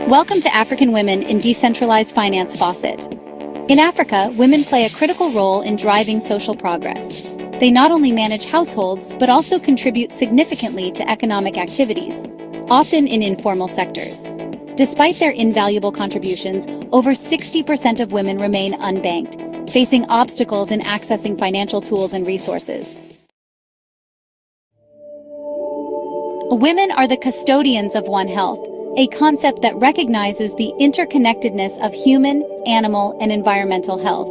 Welcome to African Women in Decentralized Finance Faucet. In Africa, women play a critical role in driving social progress. They not only manage households, but also contribute significantly to economic activities, often in informal sectors. Despite their invaluable contributions, over 60% of women remain unbanked, facing obstacles in accessing financial tools and resources. Women are the custodians of One Health, a concept that recognizes the interconnectedness of human, animal, and environmental health.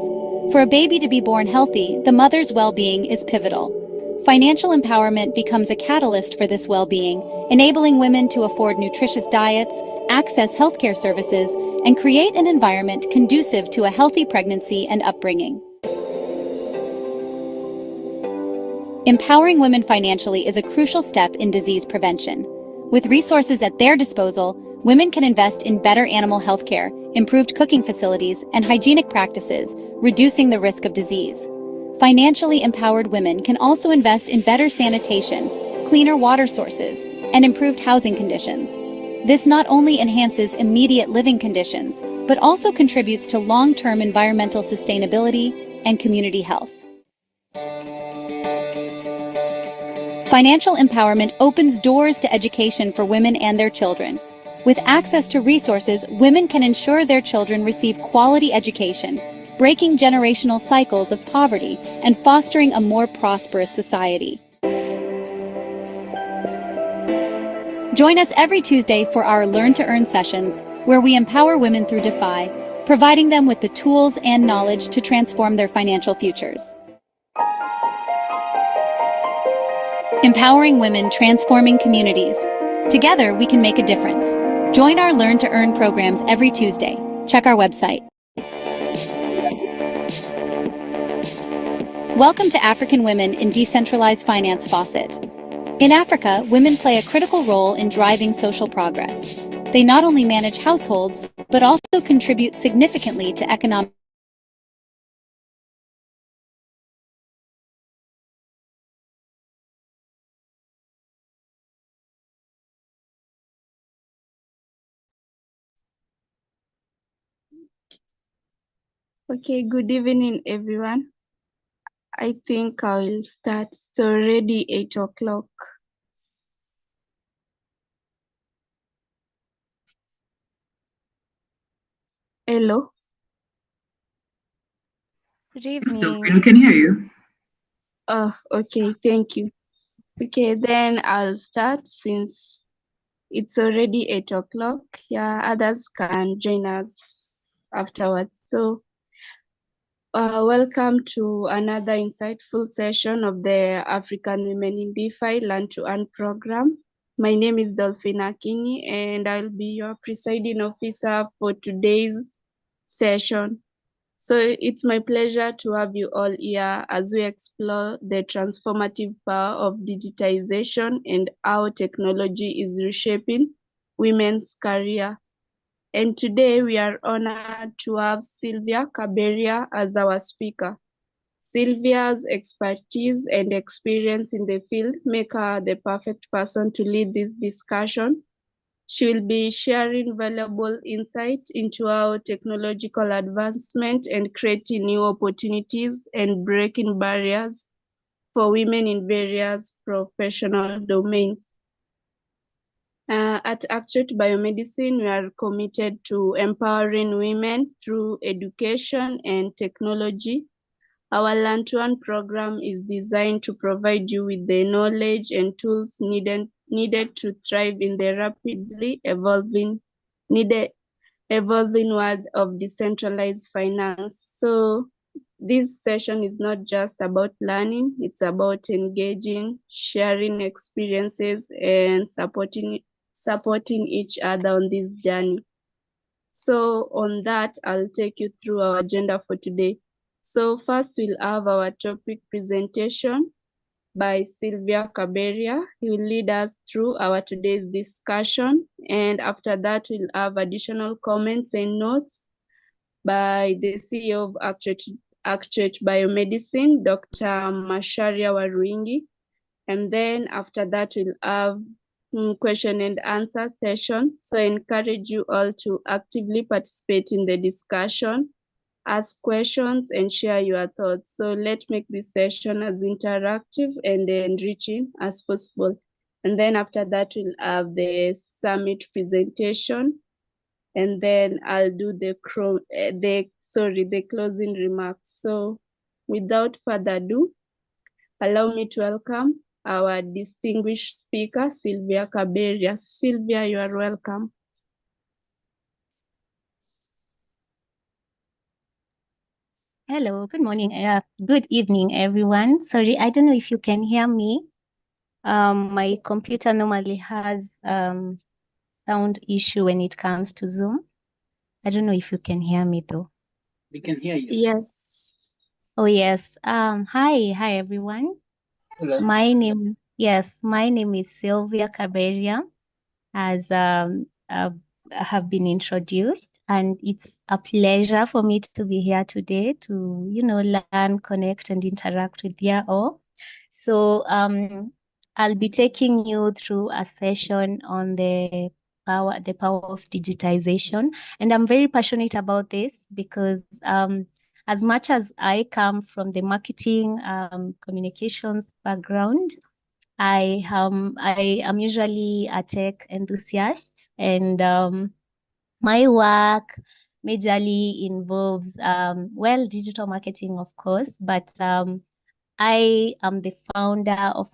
For a baby to be born healthy, the mother's well-being is pivotal. Financial empowerment becomes a catalyst for this well-being, enabling women to afford nutritious diets, access healthcare services, and create an environment conducive to a healthy pregnancy and upbringing. Empowering women financially is a crucial step in disease prevention. With resources at their disposal, women can invest in better animal health care, improved cooking facilities, and hygienic practices, reducing the risk of disease. Financially empowered women can also invest in better sanitation, cleaner water sources, and improved housing conditions. This not only enhances immediate living conditions, but also contributes to long-term environmental sustainability and community health. Financial empowerment opens doors to education for women and their children. With access to resources, women can ensure their children receive quality education, breaking generational cycles of poverty and fostering a more prosperous society. Join us every Tuesday for our Learn to Earn sessions, where we empower women through DeFi, providing them with the tools and knowledge to transform their financial futures. Empowering women, transforming communities. Together, we can make a difference. Join our Learn to Earn programs every Tuesday. Check our website. Welcome to African Women in Decentralized Finance Faucet. In Africa, women play a critical role in driving social progress. They not only manage households, but also contribute significantly to economic. Okay, good evening, everyone. I think I will start. It's already 8 o'clock. Hello. Good Yes, evening. Dolphin, we can hear you. Oh, okay, thank you. Okay, then I'll start since it's already 8 o'clock. Yeah, others can join us afterwards. So, welcome to another insightful session of the African Women in DeFi Learn to Earn program. My name is Dolphin Akini, and I'll be your presiding officer for today's session. So it's my pleasure to have you all here as we explore the transformative power of digitization and how technology is reshaping women's career. And today we are honored to have Sylvia Kaberia as our speaker. Sylvia's expertise and experience in the field make her the perfect person to lead this discussion. She will be sharing valuable insight into how technological advancement and creating new opportunities and breaking barriers for women in various professional domains. At Actuate Biomedicine, we are committed to empowering women through education and technology. Our Learn to Earn program is designed to provide you with the knowledge and tools needed to thrive in the rapidly evolving world of decentralized finance. So this session is not just about learning, it's about engaging, sharing experiences, and supporting each other on this journey. So on that, I'll take you through our agenda for today. So first we'll have our topic presentation by Sylvia Kaberia. He will lead us through our today's discussion. And after that, we'll have additional comments and notes by the CEO of Actuate Biomedicine, Dr. Masharia Waruingi. And then after that, we'll have question and answer session. So I encourage you all to actively participate in the discussion, ask questions, and share your thoughts. So let's make this session as interactive and enriching as possible. And then after that, we'll have the summit presentation, and then I'll do the closing remarks. So without further ado, allow me to welcome our distinguished speaker, Sylvia Kaberia. Sylvia, you are welcome. Hello, good morning, good evening, everyone. Sorry, I don't know if you can hear me. My computer normally has sound issue when it comes to Zoom. I don't know if you can hear me though. We can hear you. Yes. Oh yes. Hi everyone. Hello. My name is Sylvia Caberia, as have been introduced, and it's a pleasure for me to be here today to, learn, connect, and interact with you all. So I'll be taking you through a session on the power of digitization, and I'm very passionate about this because as much as I come from the marketing communications background, I am usually a tech enthusiast, and my work majorly involves digital marketing, of course, but I am the founder of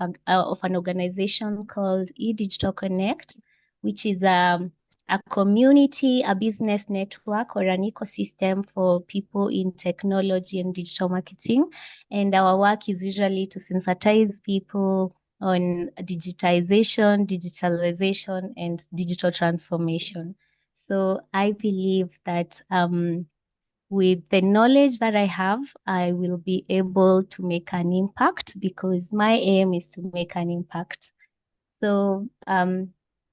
an organization called eDigital Connect, which is a community, a business network, or an ecosystem for people in technology and digital marketing. And our work is usually to sensitize people on digitalization, and digital transformation. So I believe that with the knowledge that I have, I will be able to make an impact, because my aim is to make an impact. So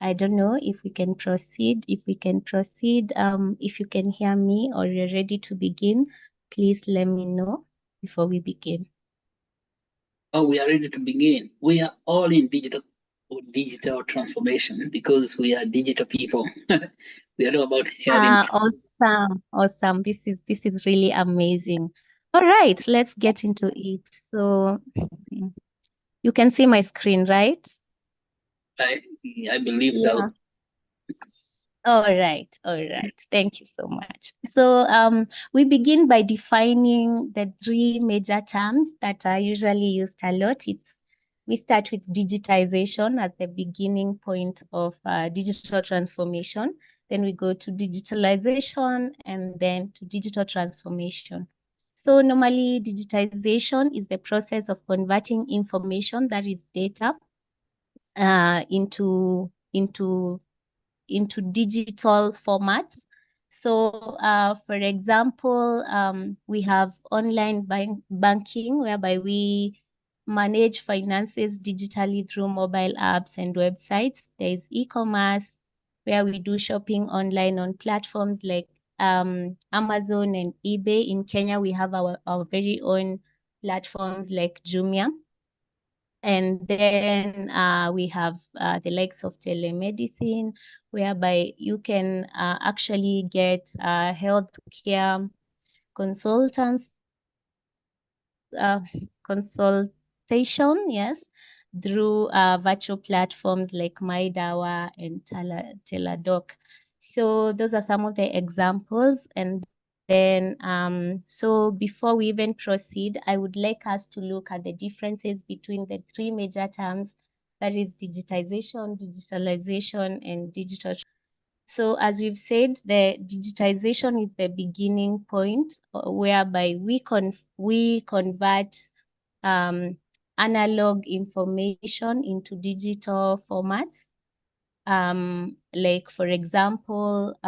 I don't know if we can proceed. If you can hear me or you're ready to begin, please let me know before we begin. Oh, we are ready to begin. We are all in digital transformation because we are digital people. We are all about having fun. Awesome. This is really amazing. All right, let's get into it. So you can see my screen, right? I believe so. All right. Thank you so much. So we begin by defining the three major terms that are usually used a lot. We start with digitization at the beginning point of digital transformation. Then we go to digitalization, and then to digital transformation. So normally digitization is the process of converting information, that is data, into digital formats. So, for example, we have online banking, whereby we manage finances digitally through mobile apps and websites. There's e-commerce, where we do shopping online on platforms like Amazon and eBay. In Kenya, we have our very own platforms like Jumia. And then we have the likes of telemedicine, whereby you can actually get healthcare consultants, consultation, yes, through virtual platforms like MyDawa and Teladoc. So those are some of the examples. And then, so before we even proceed, I would like us to look at the differences between the three major terms, that is digitization, digitalization, and digital. So as we've said, the digitization is the beginning point, whereby we convert analog information into digital formats. Like, for example,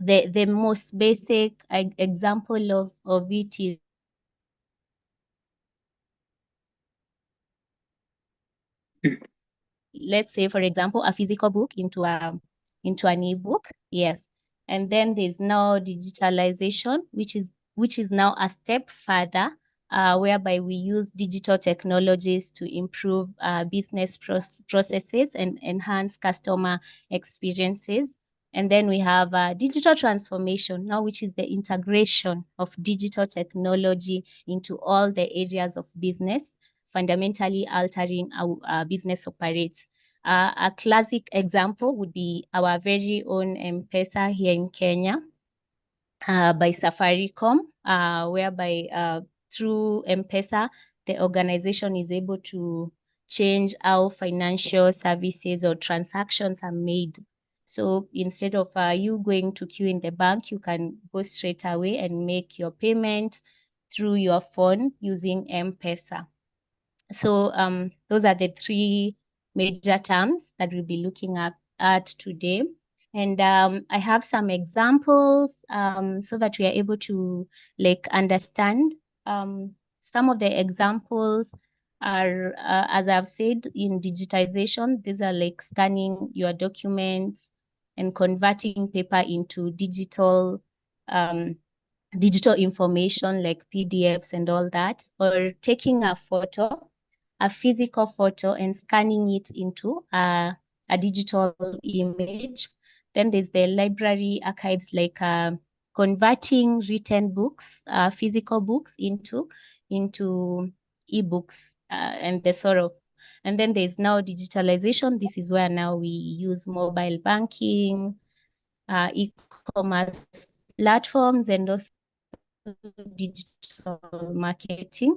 the most basic example of it is, let's say, for example, a physical book into an ebook. Yes. And then there's now digitalization, which is now a step further, whereby we use digital technologies to improve business processes and enhance customer experiences. And then we have digital transformation now, which is the integration of digital technology into all the areas of business, fundamentally altering how business operates. A classic example would be our very own M-Pesa here in Kenya by Safaricom, whereby through M-Pesa, the organization is able to change how financial services or transactions are made. So instead of you going to queue in the bank, you can go straight away and make your payment through your phone using M-Pesa. So those are the three major terms that we'll be looking at today. And I have some examples so that we are able to understand. Some of the examples are, as I've said, in digitization. These are like scanning your documents and converting paper into digital information like PDFs and all that, or taking a physical photo and scanning it into a digital image. Then there's the library archives, like converting written books, physical books into ebooks and the sort of. And then there's now digitalization. This is where now we use mobile banking, e-commerce platforms, and also digital marketing.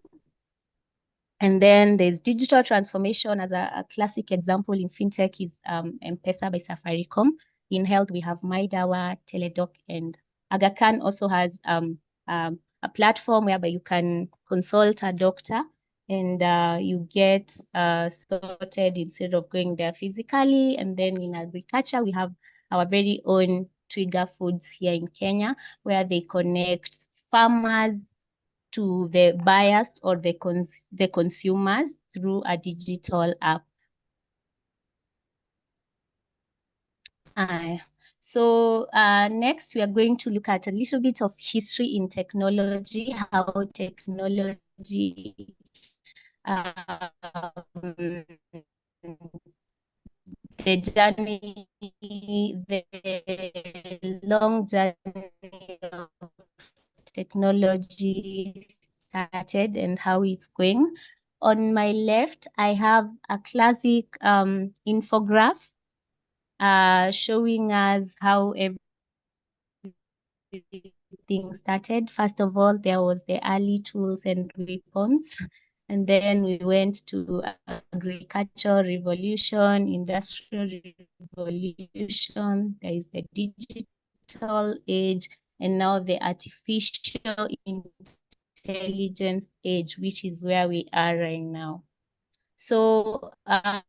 And then there's digital transformation. As a classic example in fintech is M-Pesa by Safaricom. In health, we have MyDawa, Teledoc, and Aga Khan also has a platform whereby you can consult a doctor and you get sorted instead of going there physically. And then in agriculture, we have our very own Trigger Foods here in Kenya, where they connect farmers to the buyers or the consumers through a digital app. So next, we are going to look at a little bit of history in technology, how technology the journey, the long journey of technology started and how it's going. On my left, I have a classic infograph showing us how everything started. First of all, there was the early tools and weapons. And then we went to agricultural revolution, industrial revolution. There is the digital age, and now the artificial intelligence age, which is where we are right now. So a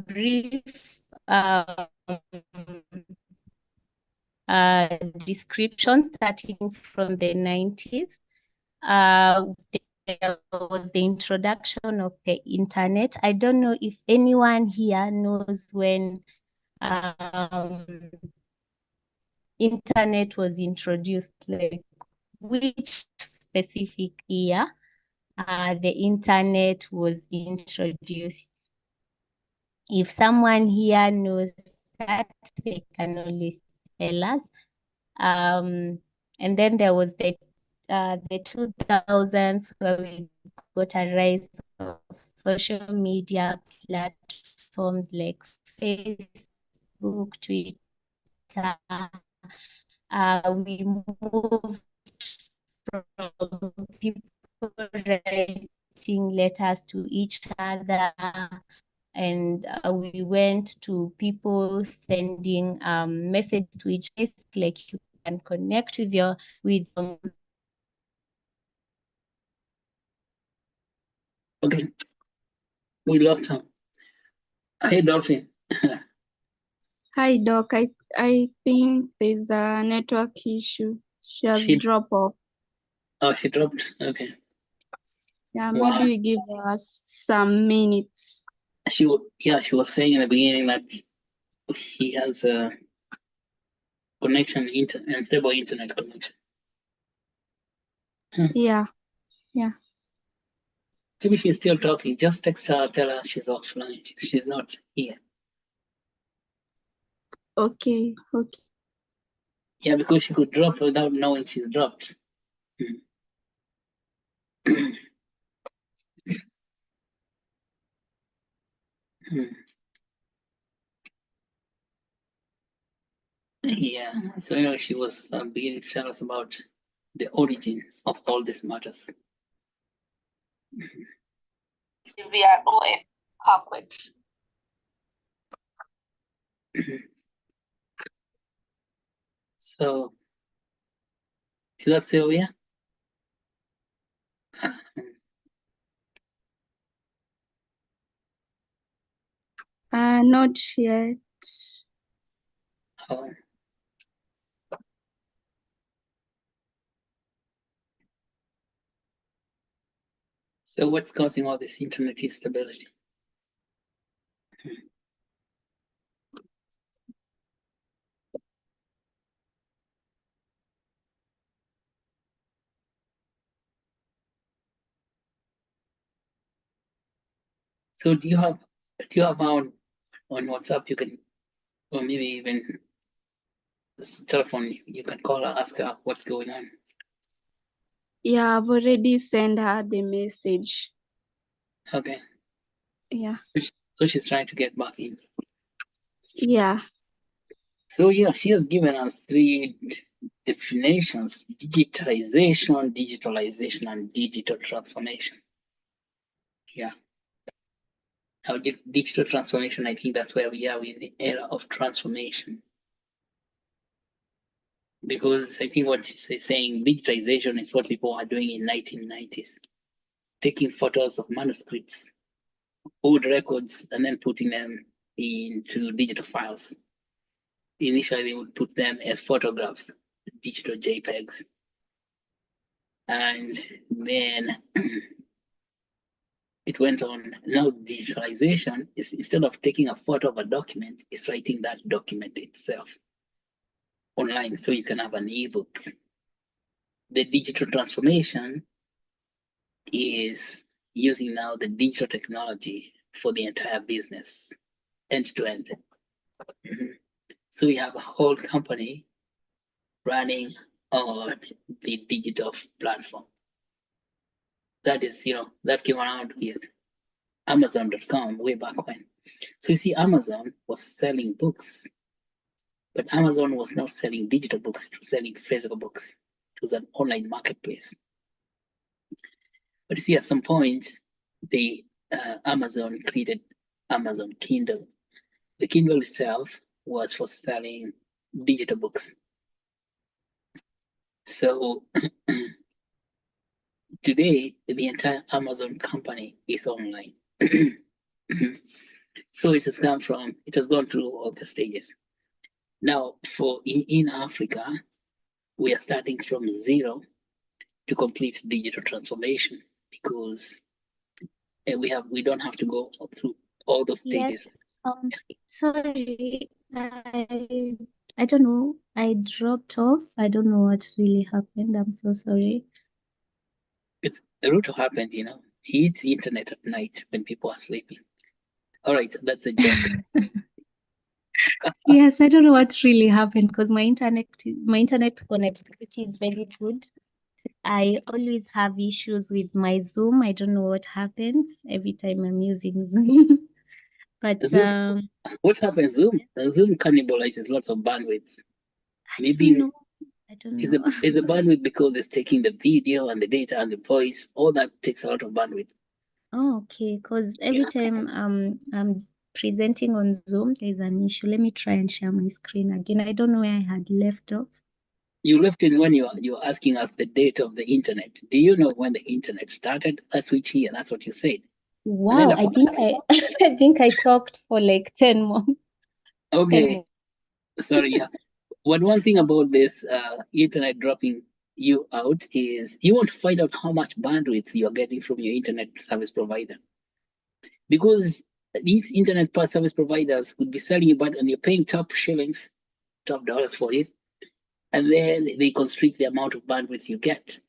brief description starting from the 90s. There was the introduction of the internet. I don't know if anyone here knows when internet was introduced, like which specific year the internet was introduced. If someone here knows that, they can always tell us. And then there was the 2000s, where we got a rise of social media platforms like Facebook, Twitter. We moved from people writing letters to each other, and we went to people sending messages to each other, like you can connect with Okay, we lost her. Hi, Dolphin. Hi, Doc. I think there's a network issue. She has dropped off. Oh, she dropped. Okay. Yeah, maybe we give her some minutes. She was saying in the beginning that he has a connection, unstable internet connection. Yeah. Maybe she's still talking. Just text her, tell her she's offline. She's not here. Okay. Yeah, because she could drop without knowing she's dropped. Yeah, so she was beginning to tell us about the origin of all these matters. We are all Actuate. So, is that Sylvia? Not yet. Oh. So what's causing all this internet instability? So do you have on WhatsApp you can, or maybe even telephone, you can call her, ask her what's going on? Yeah, I've already sent her the message. Okay. Yeah. So she's trying to get back in. Yeah. So yeah, she has given us 3 definitions: digitization, digitalization, and digital transformation. Yeah. Now, digital transformation, I think that's where we are in the era of transformation. Because I think what she's saying, digitization is what people are doing in 1990s, taking photos of manuscripts, old records, and then putting them into digital files. Initially, they would put them as photographs, digital JPEGs. And then it went on. Now, digitalization is, instead of taking a photo of a document, is writing that document itself online so you can have an ebook. The digital transformation is using now the digital technology for the entire business, end to end. So we have a whole company running on the digital platform. That is, that came around with Amazon.com way back when. So you see, Amazon was selling books, but Amazon was not selling digital books, it was selling physical books. It was an online marketplace. But you see, at some point, Amazon created Amazon Kindle. The Kindle itself was for selling digital books. So today, the entire Amazon company is online. So it has gone through all the stages. Now, in Africa, we are starting from zero to complete digital transformation because we don't have to go through all those stages. Yes. Sorry, I don't know. I dropped off. I don't know what really happened. I'm so sorry. It's a route happened, He hits the internet at night when people are sleeping. All right, that's a joke. Yes, I don't know what really happened because my internet connectivity is very good. I always have issues with my Zoom. I don't know what happens every time I'm using Zoom. But Zoom, what happens? Zoom cannibalizes lots of bandwidth. I don't know. Is the bandwidth because it's taking the video and the data and the voice? All that takes a lot of bandwidth. Oh, okay. Because every time I'm presenting on Zoom, there's an issue. Let me try and share my screen again. I don't know where I had left off. You left it when you're asking us the date of the internet. Do you know when the internet started? That's which year. That's what you said. Wow, I think I talked for like 10 more. Okay. Sorry, yeah. But one thing about this internet dropping you out is you want to find out how much bandwidth you're getting from your internet service provider. Because these internet service providers could be selling you, and you're paying top dollars for it, and then they constrict the amount of bandwidth you get.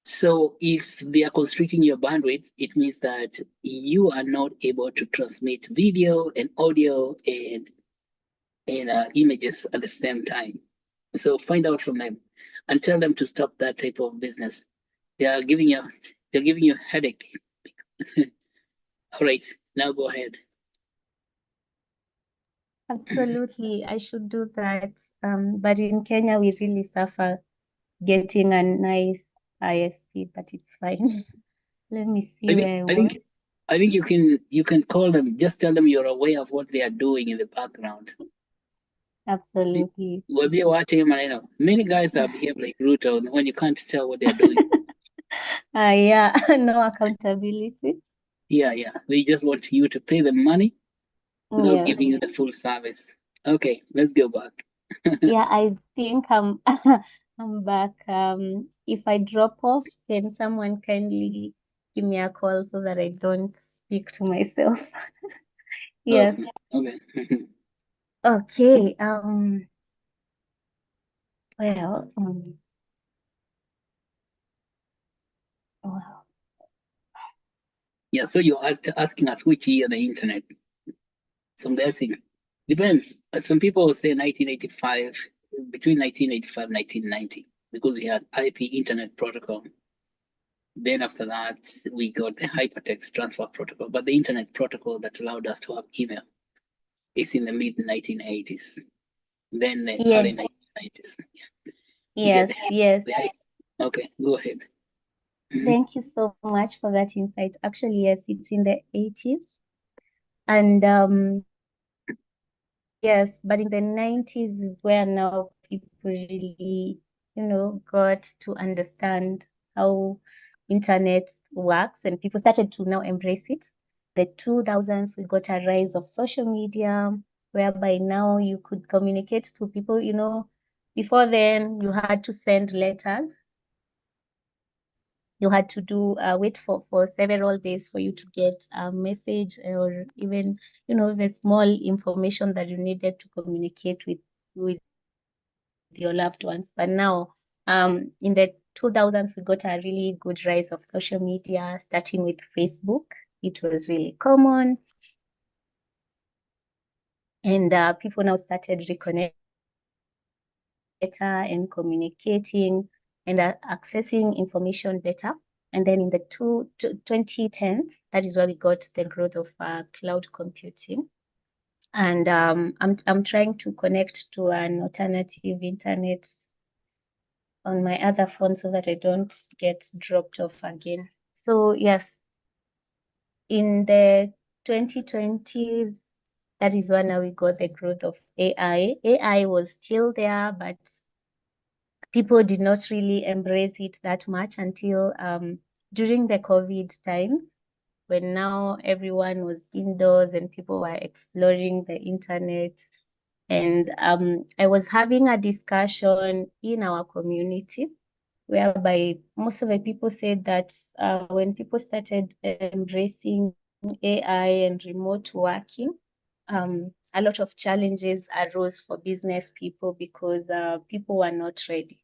So if they are constricting your bandwidth, it means that you are not able to transmit video and audio and images at the same time. So find out from them and tell them to stop that type of business. They are giving you a headache. All right, now go ahead. Absolutely, I should do that. But in Kenya, we really suffer getting a nice ISP, but it's fine. Let me see where I was. I think you can call them. Just tell them you're aware of what they are doing in the background. Absolutely. We'll be watching Maneno. Many guys are behave like Ruto when you can't tell what they're doing. Yeah, no accountability. Yeah. They just want you to pay them money without Yes. giving you the full service. Okay, let's go back. Yeah, I think I'm I'm back. If I drop off, can someone kindly give me a call so that I don't speak to myself? Yes. Awesome. Okay. Okay. Well, wow. Yeah, so you're asking us which year the internet. So I'm guessing. Depends. Some people will say 1985, between 1985 and 1990, because we had IP Internet Protocol. Then after that, we got the hypertext transfer protocol. But the Internet Protocol that allowed us to have email is in the mid 1980s. Then the early Yes. 1990s. You get Yes. Okay, go ahead. Thank you so much for that insight. Actually, yes, it's in the 80s. And yes, but in the 90s is where now people really, got to understand how internet works, and people started to now embrace it. The 2000s, we got a rise of social media, whereby now you could communicate to people, before then you had to send letters. You had to do wait for several days for you to get a message, or even the small information that you needed to communicate with your loved ones. But now in the 2000s, we got a really good rise of social media, starting with Facebook. It was really common, and people now started reconnecting better and communicating and accessing information better. And then in the 2010s, that is where we got the growth of cloud computing. And I'm trying to connect to an alternative internet on my other phone so that I don't get dropped off again. So yes, in the 2020s, that is when we got the growth of AI. AI was still there, but people did not really embrace it that much until during the COVID times, when now everyone was indoors and people were exploring the internet. And I was having a discussion in our community whereby most of the people said that when people started embracing AI and remote working, a lot of challenges arose for business people because people were not ready.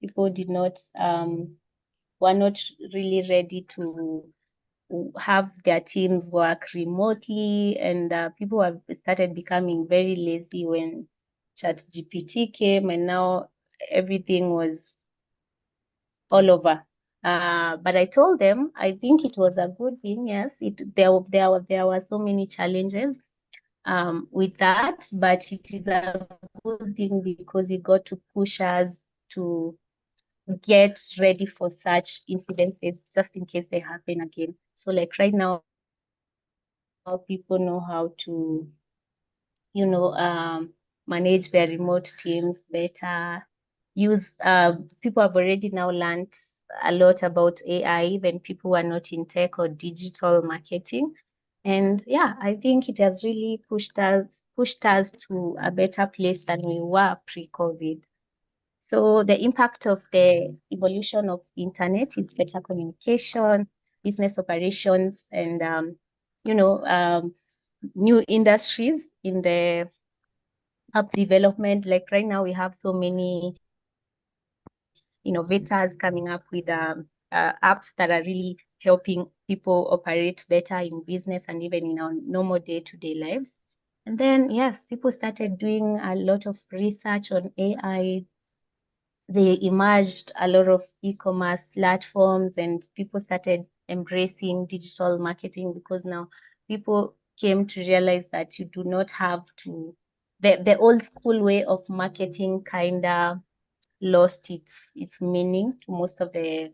People did not were not really ready to have their teams work remotely, and people have started becoming very lazy when ChatGPT came, and now everything was all over. But I told them I think it was a good thing. Yes, there were so many challenges with that, but it is a good thing because it got to push us to get ready for such incidences just in case they happen again. So like right now, people know how to, manage their remote teams better. People have already now learned a lot about AI, even people who are not in tech or digital marketing. And yeah, I think it has really pushed us to a better place than we were pre-COVID. So the impact of the evolution of internet is better communication, business operations, and new industries in the app development. Like right now, we have so many innovators coming up with apps that are really helping people operate better in business and even in our normal day-to-day lives. And then, yes, people started doing a lot of research on AI. They emerged a lot of e-commerce platforms, and people started embracing digital marketing because now people came to realize that you do not have to, the old school way of marketing kinda lost its meaning to most of the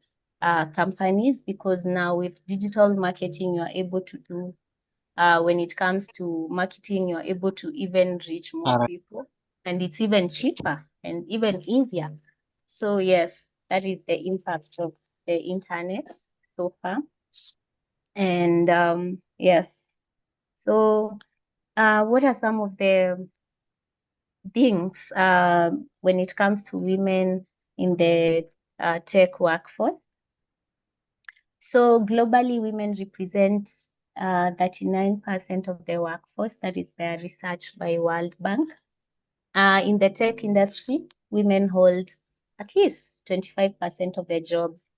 companies, because now with digital marketing, you're able to do, when it comes to marketing, you're able to even reach more people, and it's even cheaper and even easier. So yes, that is the impact of the internet so far. And yes, so what are some of the things when it comes to women in the tech workforce? So globally, women represent 39% of the workforce. That is by research by World Bank. In the tech industry, women hold at least 25% of the jobs.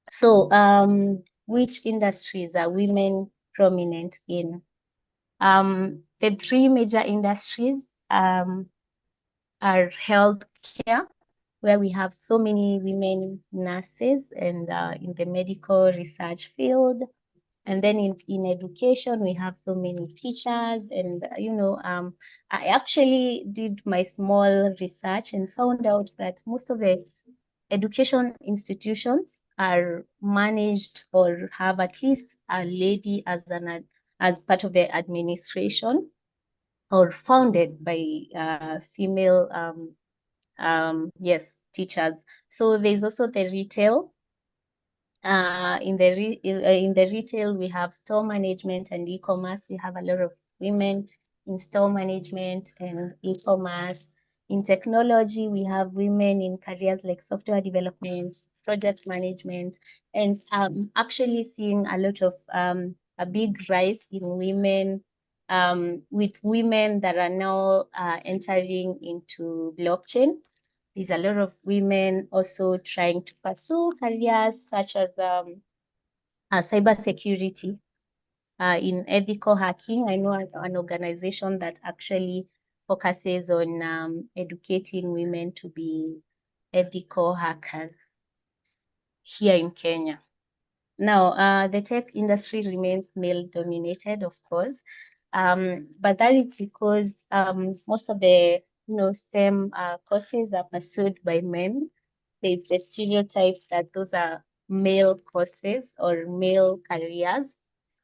So which industries are women prominent in? The three major industries are healthcare, where we have so many women nurses and in the medical research field. And then in education, we have so many teachers. And, I actually did my small research and found out that most of the education institutions are managed or have at least a lady as part of the administration, or founded by female yes, teachers. So there's also the retail. In the retail, we have store management and e-commerce. We have a lot of women in store management and e-commerce. In technology, we have women in careers like software development, project management, and actually seeing a lot of a big rise in women, with women that are now entering into blockchain. There's a lot of women also trying to pursue careers such as cybersecurity, in ethical hacking. I know an organization that actually focuses on educating women to be ethical hackers here in Kenya. Now, the tech industry remains male-dominated, of course, but that is because most of the STEM courses are pursued by men. There's the stereotype that those are male courses or male careers.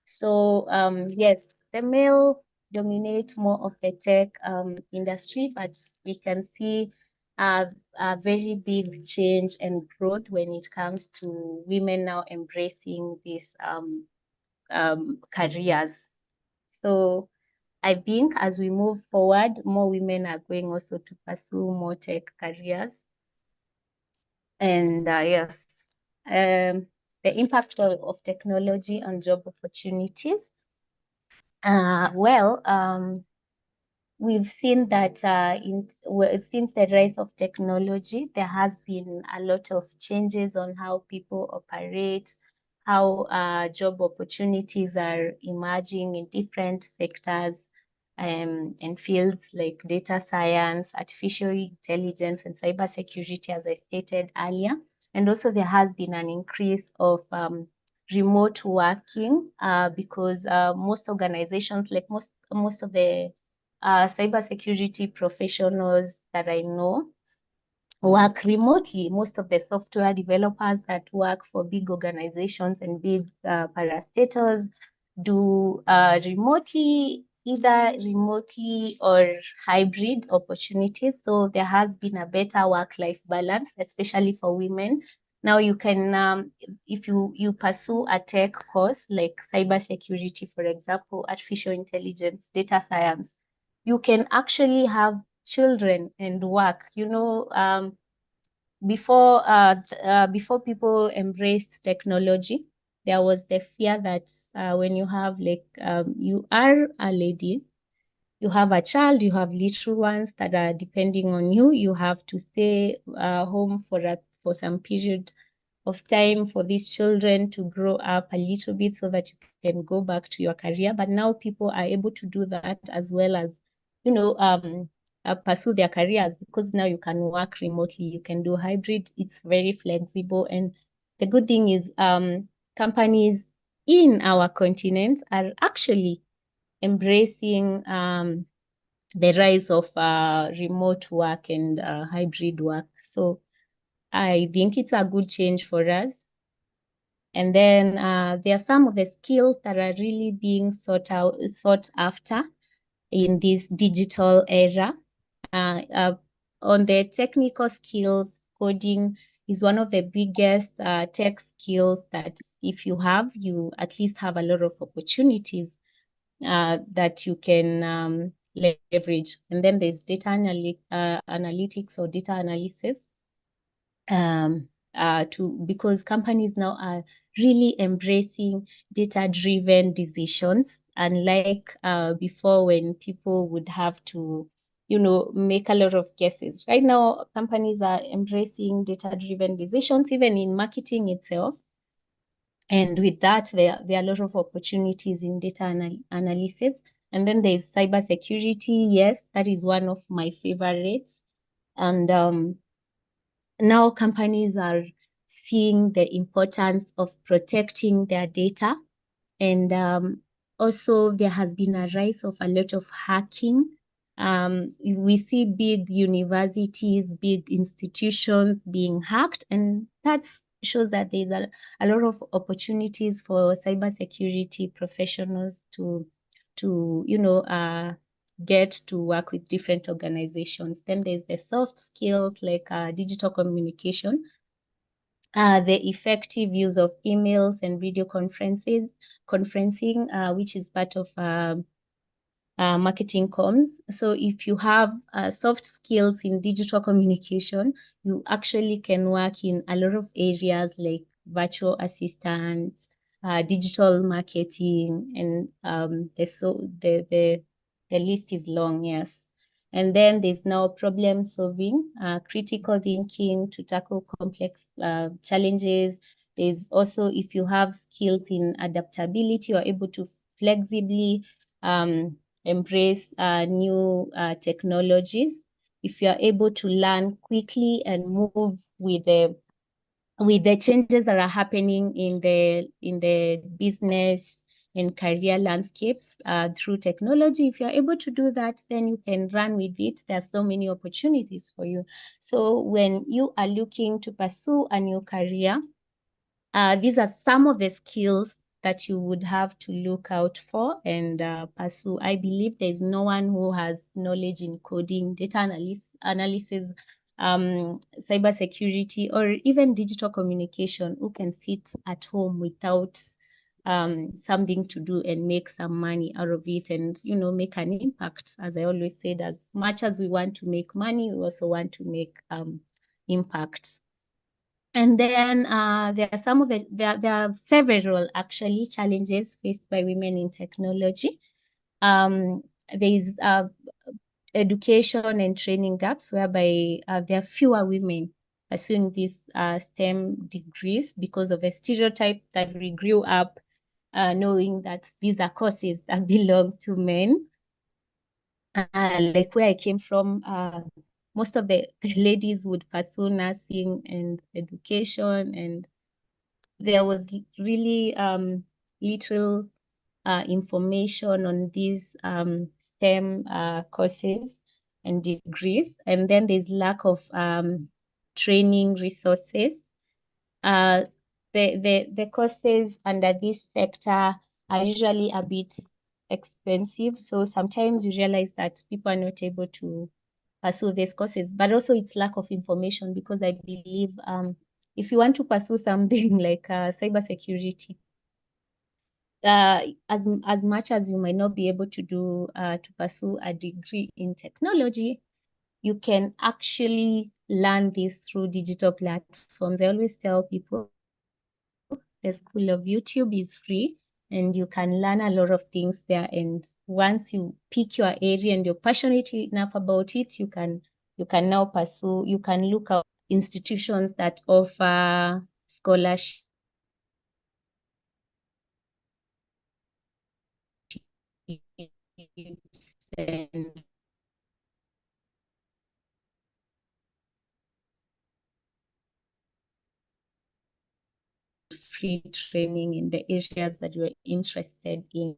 So yes, the male dominate more of the tech industry, but we can see a very big change and growth when it comes to women now embracing these careers. So I think as we move forward, more women are going also to pursue more tech careers. And yes, the impact of technology on job opportunities. We've seen that since the rise of technology, there has been a lot of changes on how people operate, how job opportunities are emerging in different sectors and fields like data science, artificial intelligence, and cybersecurity, as I stated earlier. And also there has been an increase of remote working because most organizations, like most of the cybersecurity professionals that I know work remotely. Most of the software developers that work for big organizations and big parastatals do either remotely or hybrid opportunities. So there has been a better work-life balance, especially for women. Now you can, if you pursue a tech course like cybersecurity, for example, artificial intelligence, data science, you can actually have children and work. Before people embraced technology, there was the fear that when you have you are a lady, you have a child, you have little ones that are depending on you, you have to stay home for some period of time for these children to grow up a little bit so that you can go back to your career. But now people are able to do that as well as, pursue their careers, because now you can work remotely, you can do hybrid, it's very flexible. And the good thing is companies in our continent are actually embracing the rise of remote work and hybrid work. So I think it's a good change for us. And then there are some of the skills that are really being sought after in this digital era. On the technical skills, coding is one of the biggest tech skills that if you have, you at least have a lot of opportunities that you can leverage. And then there's data analytics or data analysis, because companies now are really embracing data-driven decisions, unlike before when people would have to, make a lot of guesses. Right now, companies are embracing data-driven decisions, even in marketing itself. And with that, there are a lot of opportunities in data analysis. And then there's cybersecurity. Yes, that is one of my favorites. And now companies are seeing the importance of protecting their data. And also there has been a rise of a lot of hacking. We see big universities, big institutions being hacked, and that shows that there's a lot of opportunities for cybersecurity professionals to get to work with different organizations. Then there's the soft skills like digital communication, the effective use of emails and video conferencing, which is part of marketing comms. So if you have soft skills in digital communication, you actually can work in a lot of areas like virtual assistants, digital marketing, and the list is long, yes. And then there's now problem solving, critical thinking to tackle complex challenges. There's also, if you have skills in adaptability, you're able to flexibly embrace new technologies. If you are able to learn quickly and move with the changes that are happening in the business and career landscapes through technology, if you're able to do that, then you can run with it. There are so many opportunities for you. So when you are looking to pursue a new career, these are some of the skills that you would have to look out for and pursue. I believe there's no one who has knowledge in coding, data analysis, cybersecurity, or even digital communication who can sit at home without something to do and make some money out of it and, make an impact. As I always said, as much as we want to make money, we also want to make impact. And then there are several actually challenges faced by women in technology. There's education and training gaps, whereby there are fewer women pursuing these STEM degrees because of a stereotype that we grew up knowing that these are courses that belong to men. Like where I came from, most of the ladies would pursue nursing and education, and there was really little information on these STEM courses and degrees. And then there's lack of training resources. The courses under this sector are usually a bit expensive. So sometimes you realize that people are not able to pursue these courses, but also it's lack of information, because I believe if you want to pursue something like cybersecurity, as much as you might not be able to pursue a degree in technology, you can actually learn this through digital platforms. I always tell people the school of YouTube is free, and you can learn a lot of things there. And once you pick your area and you're passionate enough about it, you can now pursue, you can look at institutions that offer scholarships and free training in the areas that you're interested in.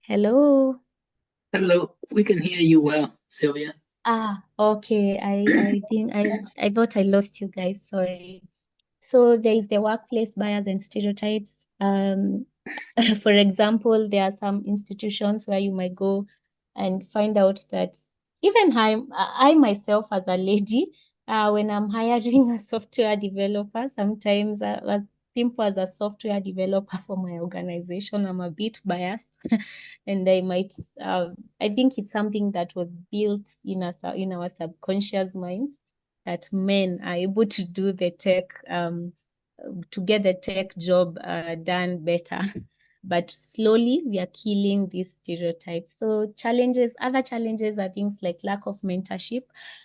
Hello. Hello, we can hear you well, Sylvia. Okay. I think I thought I lost you guys. Sorry. So there is the workplace bias and stereotypes. For example, there are some institutions where you might go and find out that even I myself as a lady, when I'm hiring a software developer, sometimes as simple as a software developer for my organization, I'm a bit biased, and I think it's something that was built in our subconscious minds that men are able to do the tech to get the tech job done better. But slowly we are killing these stereotypes. So other challenges are things like lack of mentorship.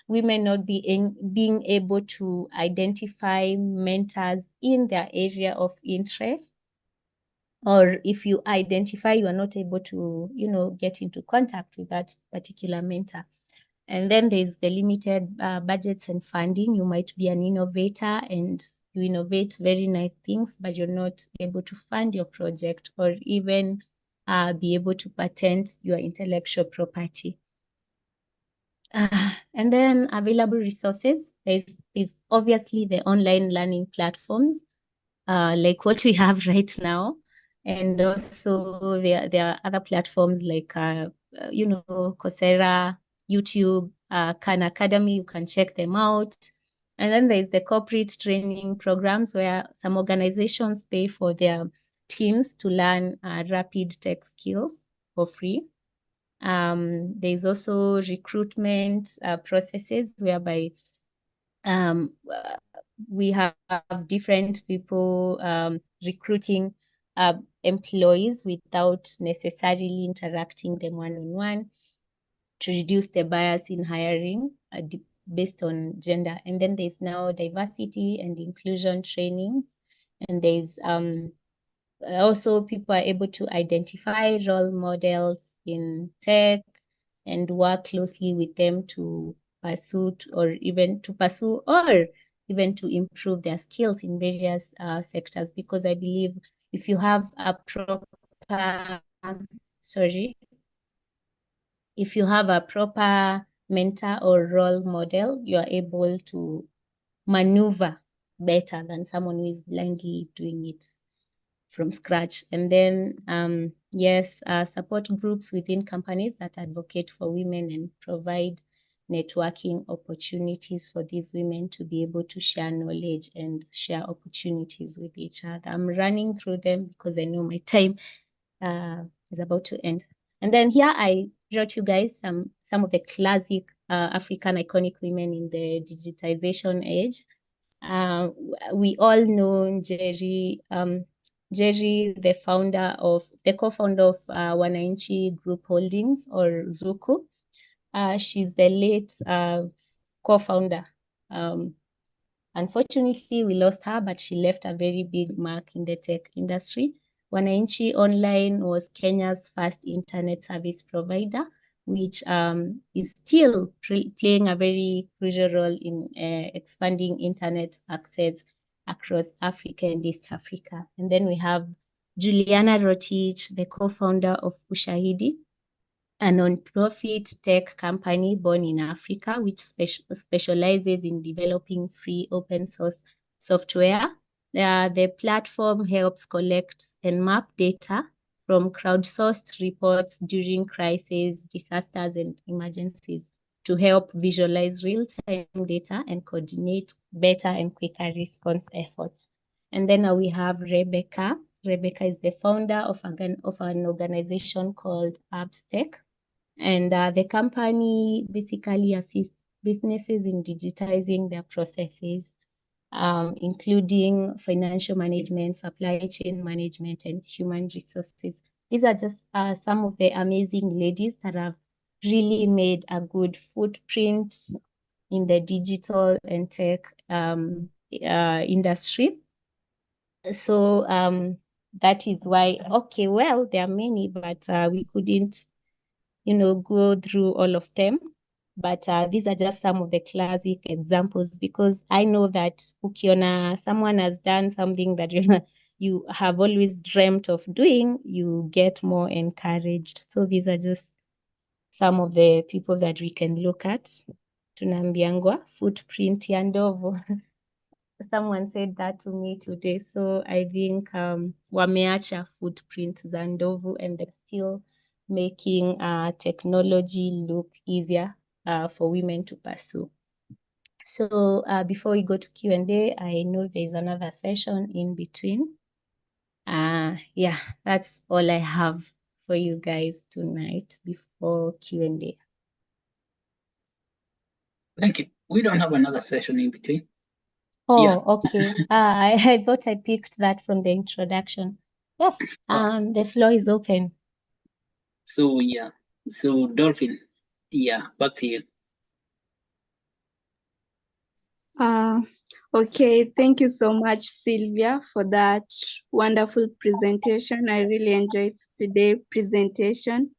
Women not being able to identify mentors in their area of interest. Or if you identify, you are not able to, get into contact with that particular mentor. And then there's the limited budgets and funding. You might be an innovator and you innovate very nice things, but you're not able to fund your project or even be able to patent your intellectual property. And then available resources. There's obviously the online learning platforms like what we have right now. And also there are other platforms like, Coursera, YouTube, Khan Academy, you can check them out. And then there's the corporate training programs where some organizations pay for their teams to learn rapid tech skills for free. There's also recruitment processes whereby we have different people recruiting employees without necessarily interacting them one-on-one to reduce the bias in hiring based on gender. And then there's now diversity and inclusion trainings. And there's also people are able to identify role models in tech and work closely with them to pursue or even to improve their skills in various sectors. Because I believe if you have a proper mentor or role model, you are able to maneuver better than someone who is blindly doing it from scratch. And then, support groups within companies that advocate for women and provide networking opportunities for these women to be able to share knowledge and share opportunities with each other. I'm running through them because I know my time is about to end. And then here I brought you guys some of the classic African iconic women in the digitization age. We all know Jerry, the co-founder of Wananchi Group Holdings, or Zuku. She's the late co-founder. Unfortunately, we lost her, but she left a very big mark in the tech industry. Wananchi Online was Kenya's first internet service provider, which is still playing a very crucial role in expanding internet access across Africa and East Africa. And then we have Juliana Rotich, the co-founder of Ushahidi, a non-profit tech company born in Africa, which specializes in developing free open source software. The platform helps collect and map data from crowdsourced reports during crises, disasters, and emergencies to help visualize real-time data and coordinate better and quicker response efforts. And then we have Rebecca. Rebecca is the founder of an organization called AppsTech. And the company basically assists businesses in digitizing their processes, including financial management, supply chain management, and human resources. These are just some of the amazing ladies that have really made a good footprint in the digital and tech industry. So that is why, okay, well, there are many, but we couldn't, go through all of them. But these are just some of the classic examples, because I know that ukiona someone has done something that you have always dreamt of doing, you get more encouraged. So these are just some of the people that we can look at. Tunaambiangwa footprint ya ndovu. Someone said that to me today. So I think wameacha footprint za ndovu, and they're still making technology look easier for women to pursue. So before we go to Q&A, I know there's another session in between. Yeah, that's all I have for you guys tonight before Q&A. Thank you. We don't have another session in between. Oh, Yeah. okay. I thought I picked that from the introduction. Yes, the floor is open. So yeah. So Dolphin, yeah, back to you. Okay, thank you so much, Sylvia, for that wonderful presentation. I really enjoyed today's presentation.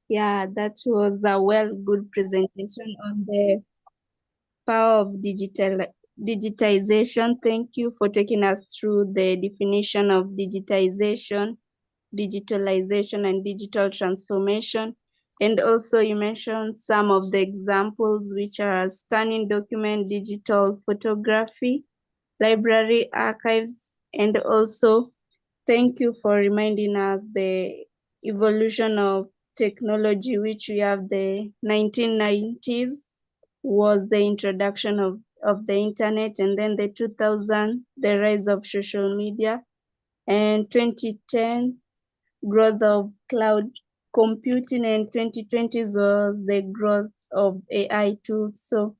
Yeah, that was a good presentation on the power of digitization. Thank you for taking us through the definition of digitization, digitalization, and digital transformation. And also you mentioned some of the examples, which are scanning document, digital photography, library archives, and also thank you for reminding us the evolution of technology, which we have the 1990s was the introduction of the internet, and then the 2000, the rise of social media, and 2010, growth of cloud computing, and 2020s was the growth of AI tools. So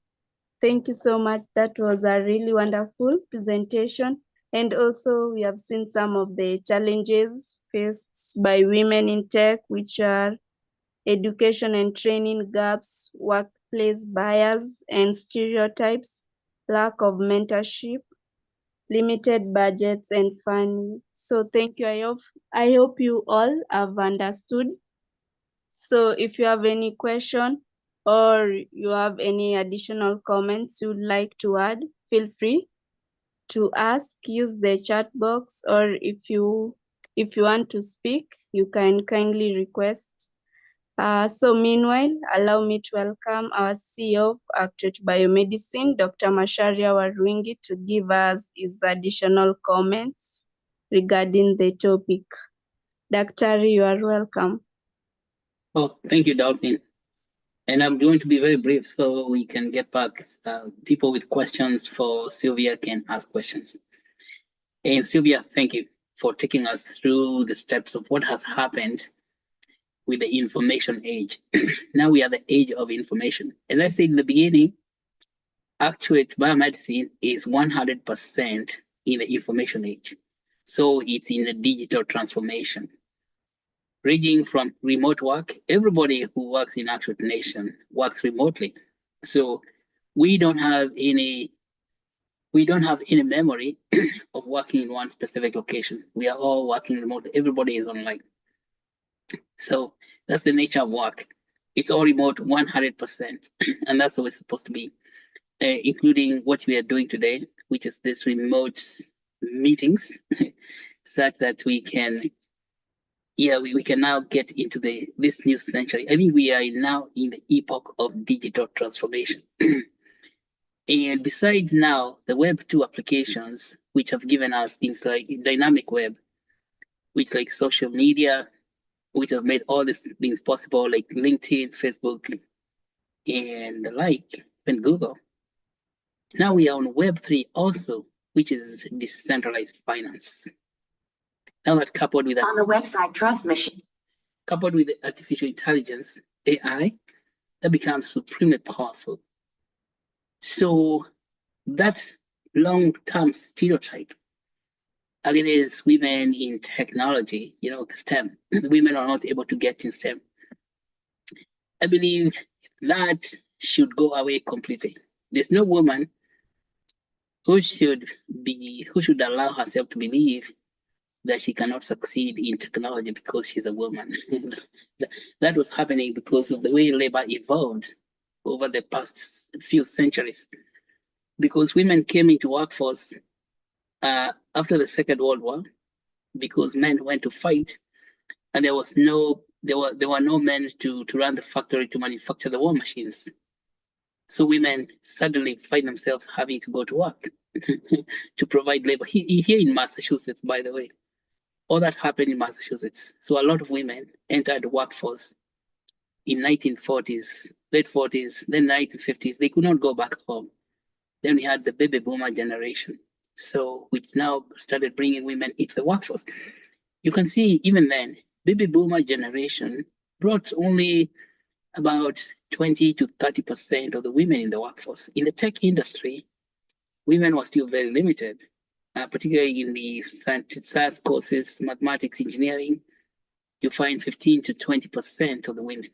thank you so much. That was a really wonderful presentation. And also we have seen some of the challenges faced by women in tech, which are education and training gaps, workplace bias and stereotypes, lack of mentorship, limited budgets and funding. So thank you. I hope you all have understood. So if you have any question or you have any additional comments you'd like to add, feel free to ask. Use the chat box, or if you want to speak, you can kindly request. So meanwhile, allow me to welcome our CEO of Actuate Biomedicine, Dr. Macharia Warwingi, to give us his additional comments regarding the topic. Dr. You are welcome. Oh, thank you, Dolphin. And I'm going to be very brief so we can get back. People with questions for Sylvia can ask questions. And Sylvia, thank you for taking us through the steps of what has happened with the information age. Now we are the age of information. As I said in the beginning, Actuate Biomedicine is 100% in the information age. So it's in the digital transformation. Ranging from remote work, everybody who works in Actuate Nation works remotely. So we don't have any memory of working in one specific location. We are all working remotely. Everybody is online. So that's the nature of work. It's all remote 100%. And that's how it's supposed to be, including what we are doing today, which is this remote meetings, such that we can, we can now get into this new century. I think we are now in the epoch of digital transformation. And besides now, the Web 2 applications, which have given us things like dynamic web, which like social media, which have made all these things possible, like LinkedIn, Facebook, and the like, and Google. Now we are on Web 3 also, which is decentralized finance. Now that coupled with on the website transmission, coupled with artificial intelligence, AI, that becomes supremely powerful. So that long-term stereotype against women in technology, STEM, women are not able to get in STEM. I believe that should go away completely. There's no woman who should allow herself to believe that she cannot succeed in technology because she's a woman. That was happening because of the way labor evolved over the past few centuries. Because women came into workforce after the Second World War, because men went to fight, and there were no men to run the factory to manufacture the war machines. So women suddenly find themselves having to go to work to provide labor. Here in Massachusetts, by the way, all that happened in Massachusetts. So a lot of women entered the workforce in 1940s, late 40s, then 1950s. They could not go back home. Then we had the baby boomer generation. So which now started bringing women into the workforce. You can see even then, baby boomer generation brought only about 20 to 30% of the women in the workforce. In the tech industry, women were still very limited, particularly in the science courses, mathematics, engineering. You find 15 to 20% of the women.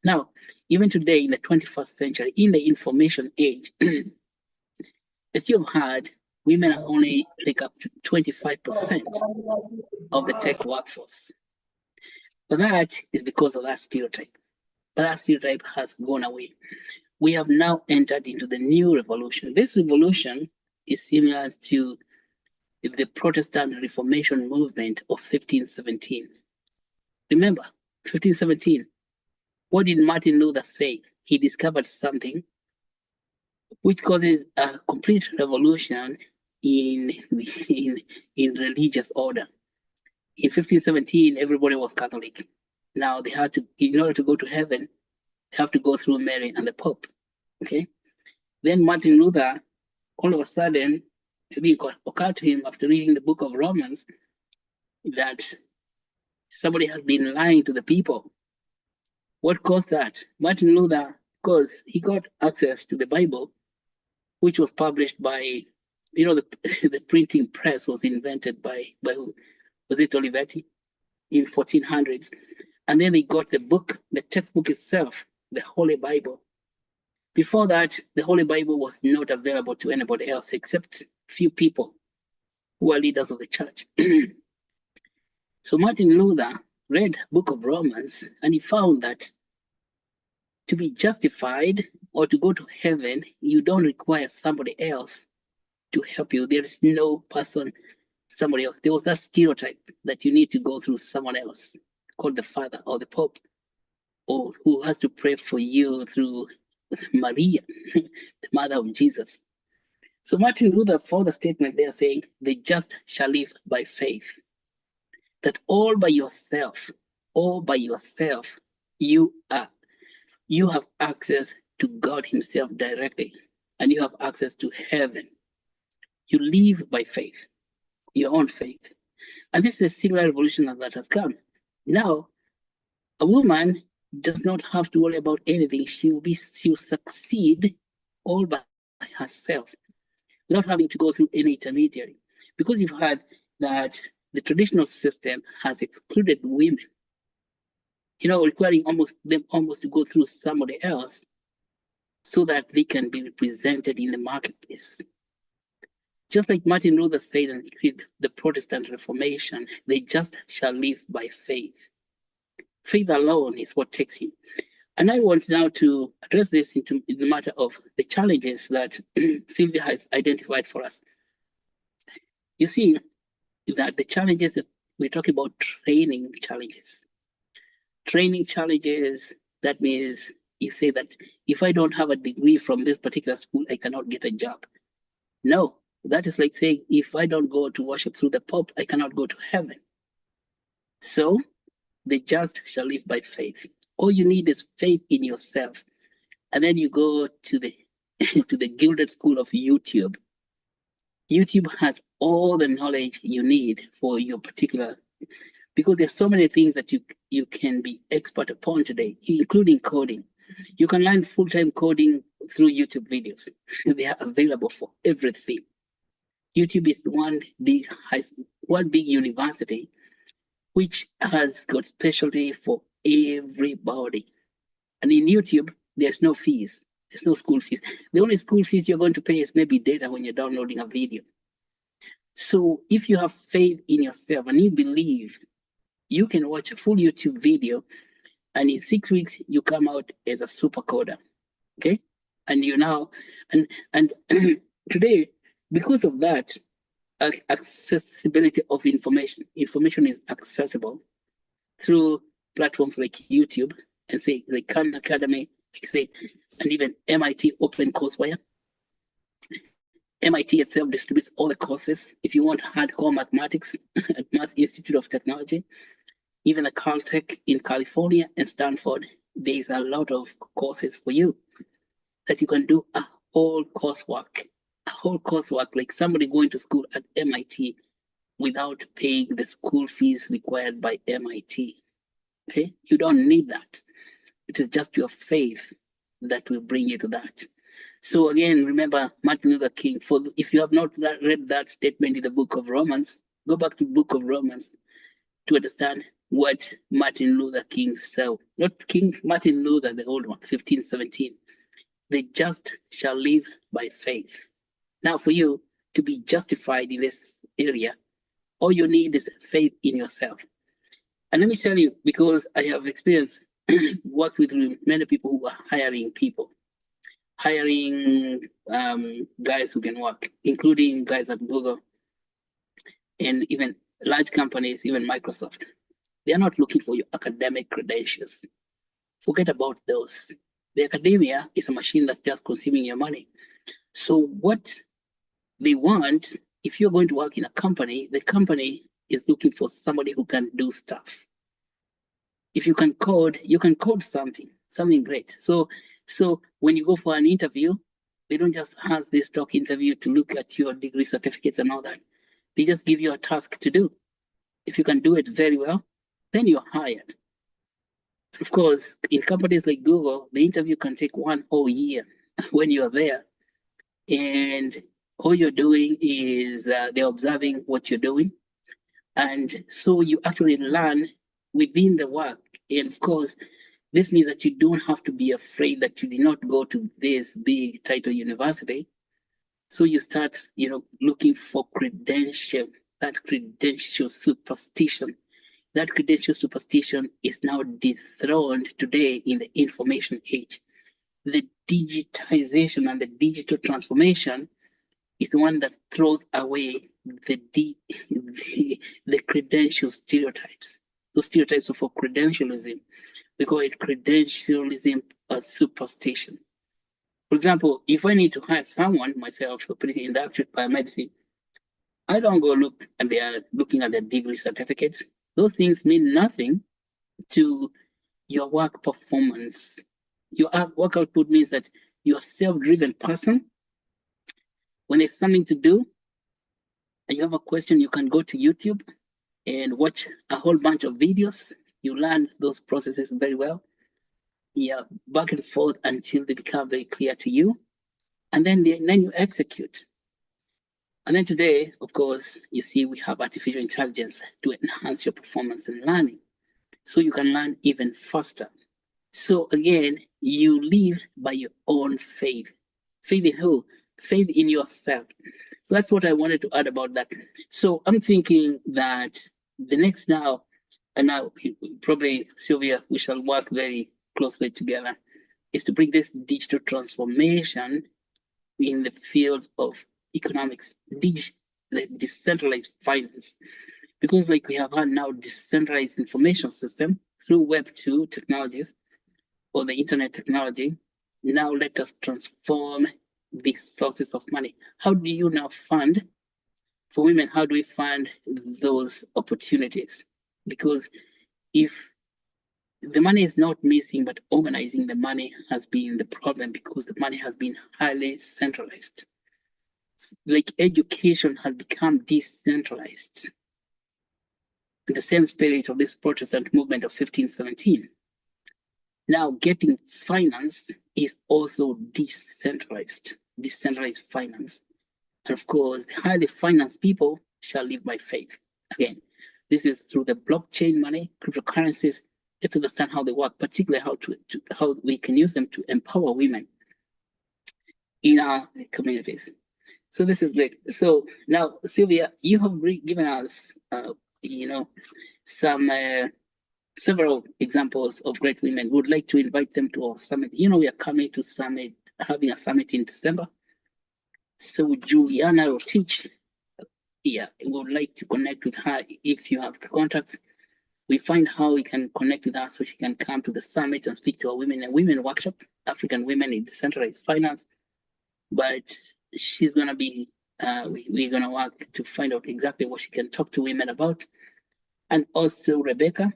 Now, even today in the 21st century, in the information age, as you've heard, women are only like up to 25% of the tech workforce. But that is because of that stereotype. But that stereotype has gone away. We have now entered into the new revolution. This revolution is similar to the Protestant Reformation movement of 1517. Remember, 1517, what did Martin Luther say? He discovered something which causes a complete revolution in religious order. In 1517, everybody was Catholic. Now they had to, in order to go to heaven, they have to go through Mary and the Pope. Okay. Then Martin Luther, all of a sudden, it occurred to him after reading the book of Romans that somebody has been lying to the people. What caused that? Martin Luther, because he got access to the Bible, which was published by, the printing press was invented by who? Was it Olivetti in 1400s? And then they got the book, the textbook itself, the Holy Bible. Before that, the Holy Bible was not available to anybody else except few people who are leaders of the church. So Martin Luther read the book of Romans, and he found that to be justified or to go to heaven, you don't require somebody else to help you. There is no person, somebody else. There was that stereotype that you need to go through someone else, called the Father or the Pope, or who has to pray for you through Maria, the mother of Jesus. So Martin Luther found a statement there saying, the just shall live by faith. That all by yourself, you have access to God himself directly, and you have access to heaven. You live by faith, your own faith. And this is a similar revolution that has come. Now, a woman does not have to worry about anything. She'll succeed all by herself without having to go through any intermediary. Because you've heard that the traditional system has excluded women, requiring them to go through somebody else so that they can be represented in the marketplace. Just like Martin Luther said and decreed the Protestant Reformation, they just shall live by faith. Faith alone is what takes him. And I want now to address this in the matter of the challenges that Sylvia has identified for us. You see that the challenges that we talk about, training challenges. Training challenges, that means you say that if I don't have a degree from this particular school, I cannot get a job. No, that is like saying, if I don't go to worship through the Pope, I cannot go to heaven. So the just shall live by faith. All you need is faith in yourself. And then you go to the to the gilded school of YouTube. YouTube has all the knowledge you need for your particular, because there's so many things that you can be expert upon today, including coding. You can learn full-time coding through YouTube videos. They are available for everything. YouTube is one big university which has got specialty for everybody. And in YouTube, there's no fees. There's no school fees. The only school fees you're going to pay is maybe data when you're downloading a video. So if you have faith in yourself and you believe, you can watch a full YouTube video, and in 6 weeks you come out as a super coder. Okay, and you now and today, because of that, accessibility of information is accessible through platforms like YouTube and say like Khan Academy, like say, and even MIT OpenCourseWare. MIT itself distributes all the courses. If you want hardcore mathematics at Mass Institute of Technology, even the Caltech in California and Stanford, there's a lot of courses for you that you can do a whole coursework like somebody going to school at MIT without paying the school fees required by MIT. Okay, you don't need that. It is just your faith that will bring you to that. So again, remember Martin Luther King. If you have not read that statement in the book of Romans, go back to the book of Romans to understand what Martin Luther King said. Not King Martin Luther, the old one, 1517. The just shall live by faith. Now, for you to be justified in this area, all you need is faith in yourself. And let me tell you, because I have experienced, worked with many people who are hiring people, hiring guys who can work, including guys at Google and even large companies, even Microsoft. They are not looking for your academic credentials. Forget about those. The academia is a machine that's just consuming your money. So what they want, if you're going to work in a company, the company is looking for somebody who can do stuff. If you can code something great. So when you go for an interview, they don't just have this stock interview to look at your degree certificates and all that. They just give you a task to do. If you can do it very well, then you're hired. Of course, in companies like Google, the interview can take 1 whole year when you're there. And all you're doing is they're observing what you're doing. And so you actually learn within the work. And of course, this means that you don't have to be afraid that you did not go to this big title university. So you start, looking for credential, that credential superstition. That credential superstition is now dethroned today in the information age. The digitization and the digital transformation is the one that throws away the credential stereotypes. Those stereotypes of credentialism. We call it credentialism as superstition. For example, if I need to hire someone myself, so put it in the Actuate biomedicine, I don't go looking at their degree certificates. Those things mean nothing to your work performance. Your work output means that you're a self-driven person. When there's something to do and you have a question, you can go to YouTube and watch a whole bunch of videos. You learn those processes very well. Yeah, back and forth until they become very clear to you. And then you execute. And then today, of course, you see we have artificial intelligence to enhance your performance in learning. So you can learn even faster. So again, you live by your own faith. Faith in who? Faith in yourself. So that's what I wanted to add about that. So I'm thinking that the next now, and now probably Sylvia, we shall work very closely together, is to bring this digital transformation in the field of economics, decentralized finance. Because like we have had now decentralized information system through Web 2 technologies or the internet technology, now let us transform these sources of money. How do you now fund for women? How do we fund those opportunities? Because if the money is not missing, but organizing the money has been the problem, because the money has been highly centralized. Like education has become decentralized. In the same spirit of this Protestant movement of 1517. Now getting finance is also decentralized finance. And of course, the highly financed people shall live by faith. Again, this is through the blockchain money, cryptocurrencies, let's understand how they work, particularly how we can use them to empower women in our communities. So this is great. So now, Sylvia, you have given us, some several examples of great women. Would like to invite them to our summit. We are coming to summit, having a summit in December. So Juliana will teach. Yeah, we would like to connect with her. If you have the contacts, we find how we can connect with her so she can come to the summit and speak to our women and women workshop, African women in decentralized finance. But she's gonna be, we're gonna work to find out exactly what she can talk to women about. And also Rebecca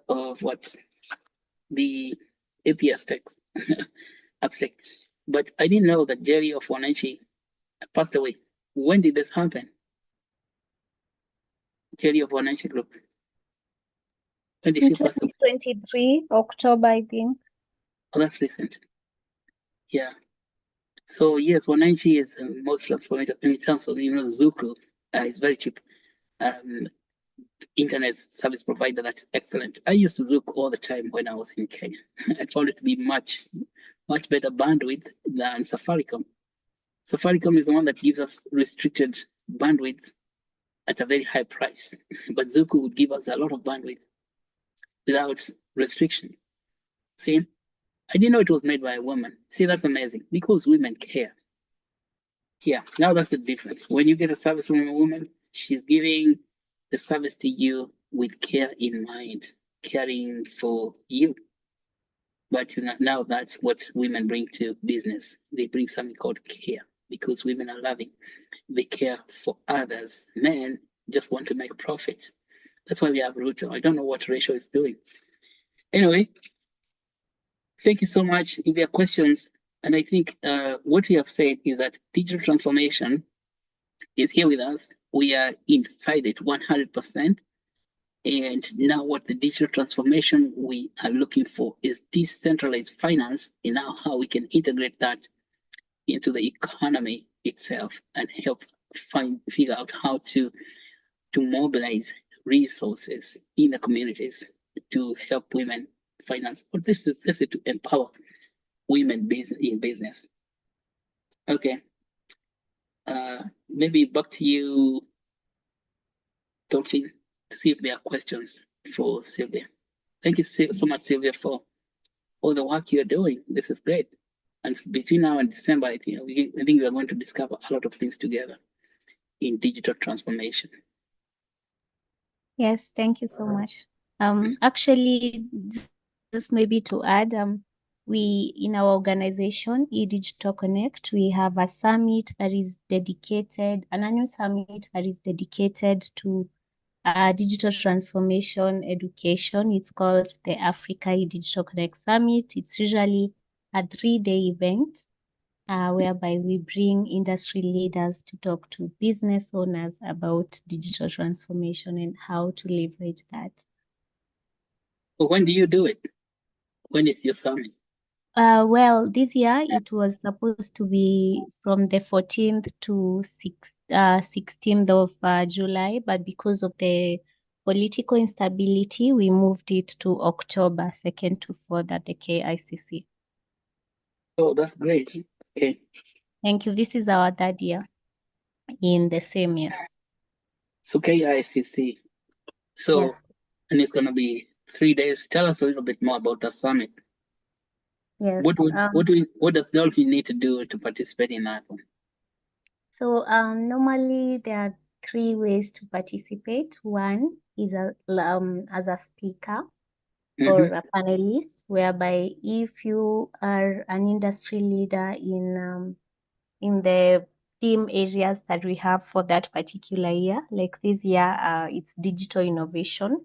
of what the APS text abstract. But I didn't know that Jerry of Wananchi passed away. When did this happen? Jerry of Wananchi Group. When did she pass away? 2023, October, I think. Oh, that's recent. Yeah. So yes, Wananchi is most transformative in terms of Zuku. It's very cheap. Internet service provider that's excellent. I used to Zook all the time when I was in Kenya. I found it to be much better bandwidth than Safaricom. Safaricom is the one that gives us restricted bandwidth at a very high price, but Zuku would give us a lot of bandwidth without restriction. See, I didn't know it was made by a woman. See, that's amazing because women care. Yeah, now that's the difference. When you get a service from a woman, she's giving the service to you with care in mind, caring for you. But now that's what women bring to business. They bring something called care because women are loving. They care for others. Men just want to make profit. That's why we have Ruto. I don't know what Ratio is doing. Anyway, thank you so much. If there are questions, and I think what we have said is that digital transformation is here with us. We are inside it 100%. And now what the digital transformation we are looking for is decentralized finance, and now how we can integrate that into the economy itself and help figure out how to mobilize resources in the communities to help women finance, or this is to empower women in business. Okay. Maybe back to you, Dolphin, to see if there are questions for Sylvia. Thank you so much, Sylvia, for all the work you're doing. This is great. And between now and December, I think we are going to discover a lot of things together in digital transformation. Yes, thank you so much. Actually, just maybe to add, we in our organization, eDigital Connect, we have a summit that is dedicated, an annual summit that is dedicated to digital transformation education. It's called the Africa eDigital Connect Summit. It's usually a 3-day event whereby we bring industry leaders to talk to business owners about digital transformation and how to leverage that. But when do you do it? When is your summit? Well, this year it was supposed to be from the 14th to 16th of July, but because of the political instability, we moved it to October 2nd to 4th at the KICC. Oh, that's great. Okay. Thank you. This is our 3rd year in the same years. So KICC. So, yes. And it's going to be 3 days. Tell us a little bit more about the summit. Yes. What does Dolphin need to do to participate in that one? So normally there are 3 ways to participate. One is as a speaker or a panelist, whereby if you are an industry leader in the theme areas that we have for that particular year, like this year, it's digital innovation,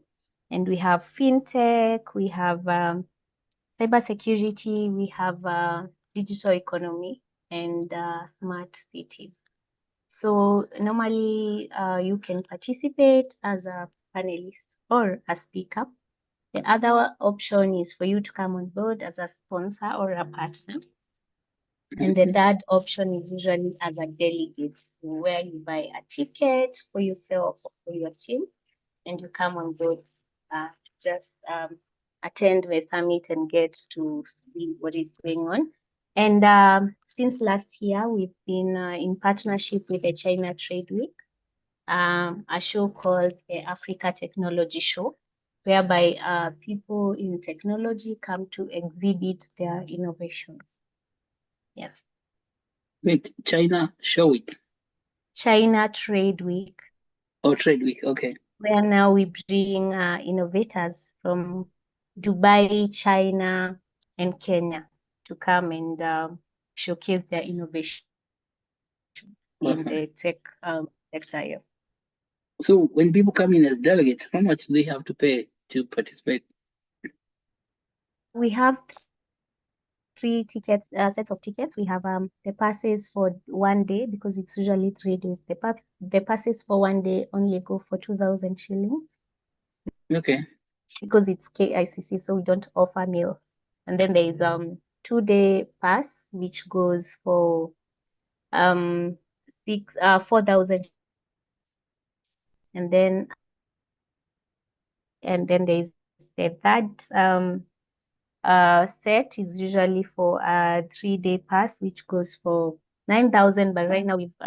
and we have fintech, we have cybersecurity, we have digital economy, and smart cities. So normally you can participate as a panelist or a speaker. The other option is for you to come on board as a sponsor or a partner. And the third option is usually as a delegate, where you buy a ticket for yourself or for your team and you come on board. just attend the summit and get to see what is going on. And since last year, we've been in partnership with the China Trade Week, a show called the Africa Technology Show, whereby people in technology come to exhibit their innovations. Yes. Wait, China Show Week China Trade Week, or Trade Week? Okay. where now we bring innovators from Dubai, China, and Kenya to come and showcase their innovation in Awesome. the tech sector. Yeah. So when people come in as delegates, how much do they have to pay to participate? We have three tickets, sets of tickets. We have the passes for 1 day, because it's usually 3 days. The passes for 1 day only go for 2,000 shillings. Okay. Because it's KICC, so we don't offer meals. And then there is 2-day pass, which goes for 4,000. And then there is the third set is usually for a 3-day pass, which goes for 9,000. But right now we've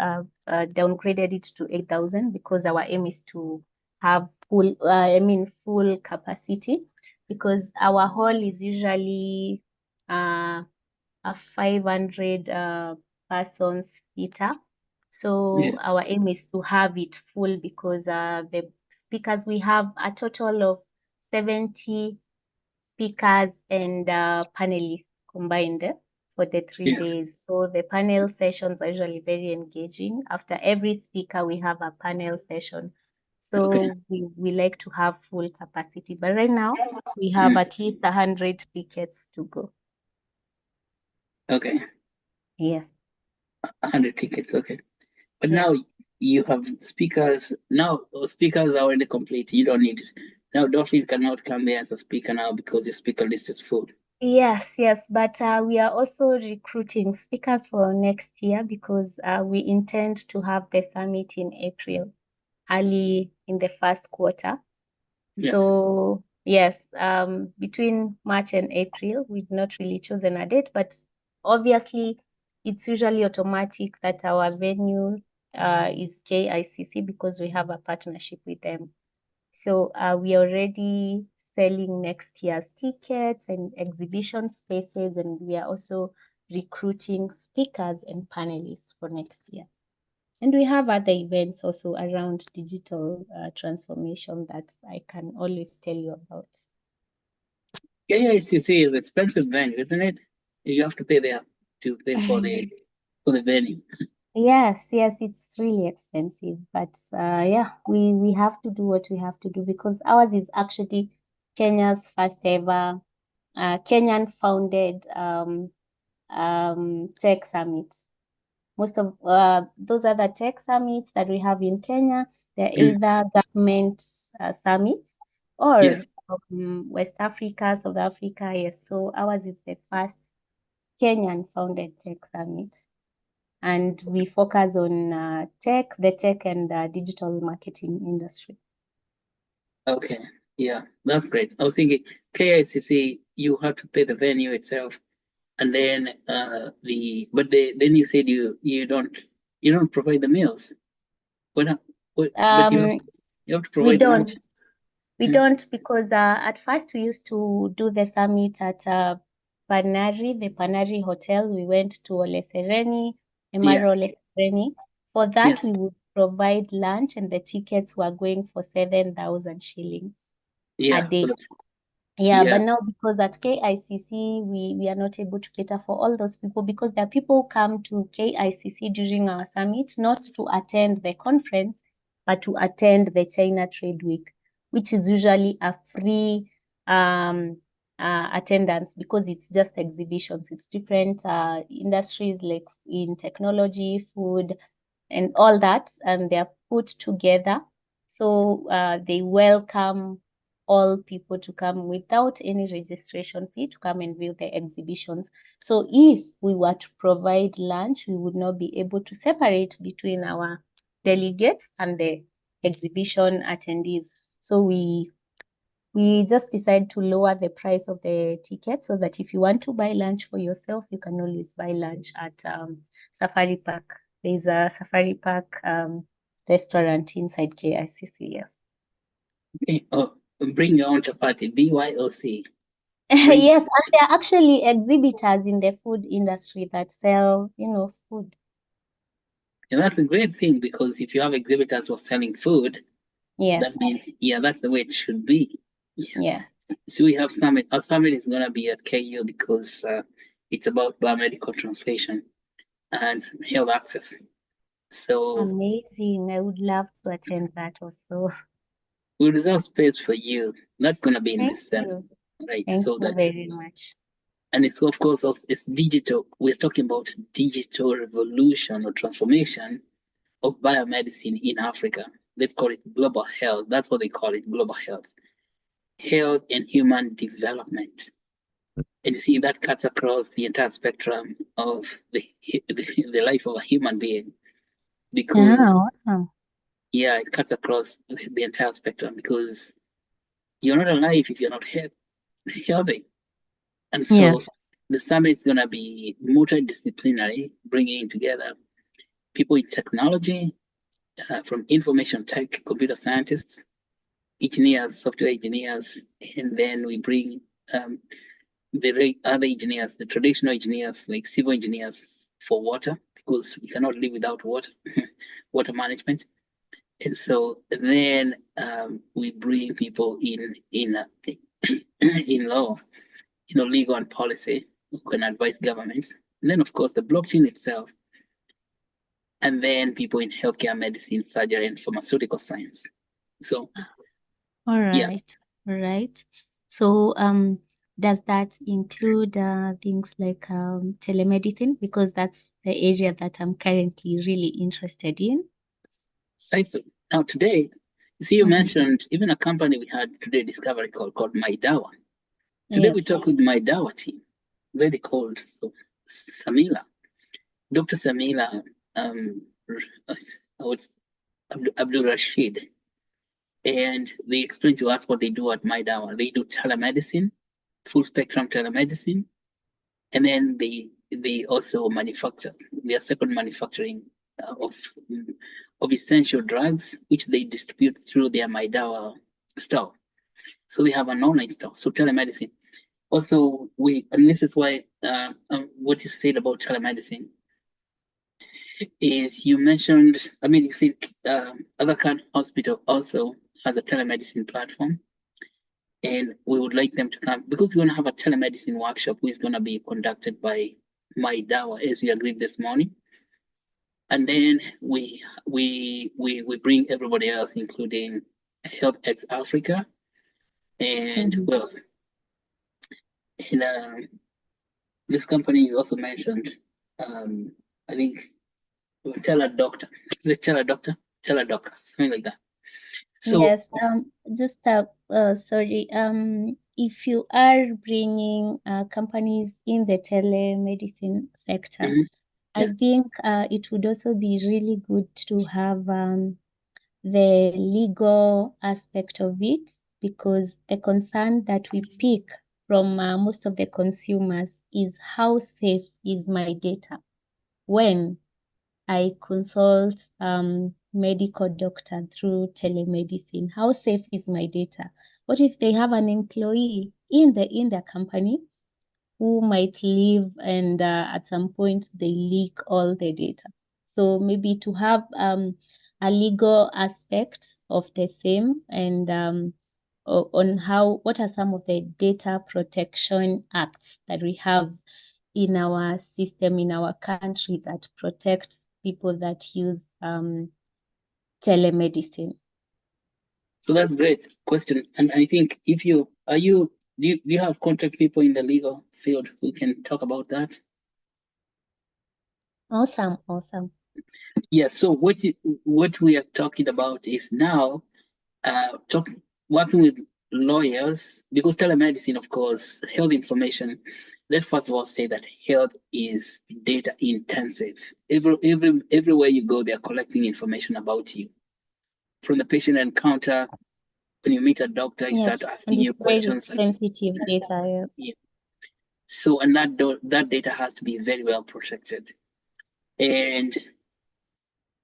downgraded it to 8,000, because our aim is to have full capacity, because our hall is usually a 500 persons theater. So Yes. our aim is to have it full, because the speakers, we have a total of 70 speakers and panelists combined for the 3 Yes. days. So the panel sessions are usually very engaging. After every speaker, we have a panel session. So Okay. we like to have full capacity. But right now, we have at least 100 tickets to go. Okay. Yes. 100 tickets. Okay. But Yeah. now you have speakers. Now speakers are already complete. You don't need. Now Dolphin cannot come there as a speaker now because your speaker list is full. Yes, but we are also recruiting speakers for next year, because we intend to have the summit in April, early in the first quarter. Yes. So yes, between March and April, we've not really chosen a date, but obviously it's usually automatic that our venue is KICC, because we have a partnership with them. So we are already selling next year's tickets and exhibition spaces, and we are also recruiting speakers and panelists for next year. And we have other events also around digital transformation that I can always tell you about. KICC is expensive venue, isn't it? You have to pay there to pay for the venue. Yes, it's really expensive, but yeah, we have to do what we have to do, because ours is actually Kenya's first ever Kenyan founded tech summit. Most of those other tech summits that we have in Kenya, they're either government summits or Yes. West Africa, South Africa. Yes, so ours is the first Kenyan founded tech summit. And we focus on the tech and digital marketing industry. Okay. Yeah, that's great. I was thinking KICC, you have to pay the venue itself, and then then you said you don't provide the meals. But but you have to We provide don't. lunch. We don't, because at first we used to do the summit at the Panari Hotel. We went to Ole Sereni, Yeah. Emaro Ole Sereni. For that, Yes. we would provide lunch, and the tickets were going for 7,000 shillings a Yeah. day. Yeah. But now, because at KICC, we are not able to cater for all those people, because there are people who come to KICC during our summit, not to attend the conference, but to attend the China Trade Week, which is usually a free attendance, because it's just exhibitions. It's different industries, like in technology, food, and all that, and they're put together. So they welcome all people to come without any registration fee to come and view the exhibitions. So if we were to provide lunch, we would not be able to separate between our delegates and the exhibition attendees. So we we just decide to lower the price of the ticket so that if you want to buy lunch for yourself, you can always buy lunch at Safari Park. There's a Safari Park restaurant inside KICC, yes. Okay. Oh, bring your own chapati, BYOC. Yes, and there are actually exhibitors in the food industry that sell, food. And that's a great thing, because if you have exhibitors who are selling food, Yes, that means, yeah, that's the way it should be. Yeah. yes. So we have summit. Our summit is going to be at KU because it's about biomedical translation and health access. So Amazing. I would love to attend that also. we reserve space for you. That's going to be in Thank December, you. right? Thank So you that, very much. and it's of course also, it's digital. We're talking about digital revolution or transformation of biomedicine in Africa. Let's call it global health. That's what they call it, global health. Health and human development. And you see, that cuts across the entire spectrum of the life of a human being. Because, Awesome. yeah, it cuts across the entire spectrum, because you're not alive if you're not healthy. And so Yes. the summit is going to be multidisciplinary, bringing together people in technology, from information tech, computer scientists, engineers, software engineers, and then we bring the other engineers, the traditional engineers like civil engineers for water, because we cannot live without water, water management. And so then we bring people in in law, legal and policy, who can advise governments. And then of course the blockchain itself, and then people in healthcare, medicine, surgery, and pharmaceutical science. So All yeah. right. All right. So does that include things like telemedicine? Because that's the area that I'm currently really interested in. Precisely. Now today, you see, you mentioned even a company we had today, Discovery called MyDawa. Today we Yes. talk with MyDawa team, lady called Samila, Dr. Samila, Abdul Rashid, and they explained to us what they do at MyDawa. They do telemedicine, full spectrum telemedicine, and then they also manufacture. They are second manufacturing of essential drugs, which they distribute through their MyDawa store. So they have an online store. So telemedicine. Also, and this is why what you said about telemedicine is, you mentioned, I mean, you said Aga Khan Hospital also has a telemedicine platform, and we would like them to come, because we're going to have a telemedicine workshop which is going to be conducted by MyDawa, as we agreed this morning. And then we bring everybody else, including HealthX Africa and who else? And this company you also mentioned, I think Teledoctor. Is it Teledoctor? Teledoc, something like that. So yes, just sorry, if you are bringing companies in the telemedicine sector, yeah. I think it would also be really good to have the legal aspect of it, because the concern that we pick from most of the consumers is how safe is my data when I consult medical doctor through telemedicine. How safe is my data? What if they have an employee in their company who might leave and at some point they leak all the data? So maybe to have a legal aspect of the same, and on what are some of the data protection acts that we have in our system, in our country, that protects people that use telemedicine. So that's great question. And I think if do you have contact people in the legal field who can talk about that? Awesome. Yes. So what we are talking about is now working with lawyers, because telemedicine, of course, health information. Let's first of all say that health is data intensive. Everywhere you go, they are collecting information about you, from the patient encounter When you meet a doctor, he Yes, start and asking you it's very questions. sensitive data, yes. Yeah. So, and that data has to be very well protected. And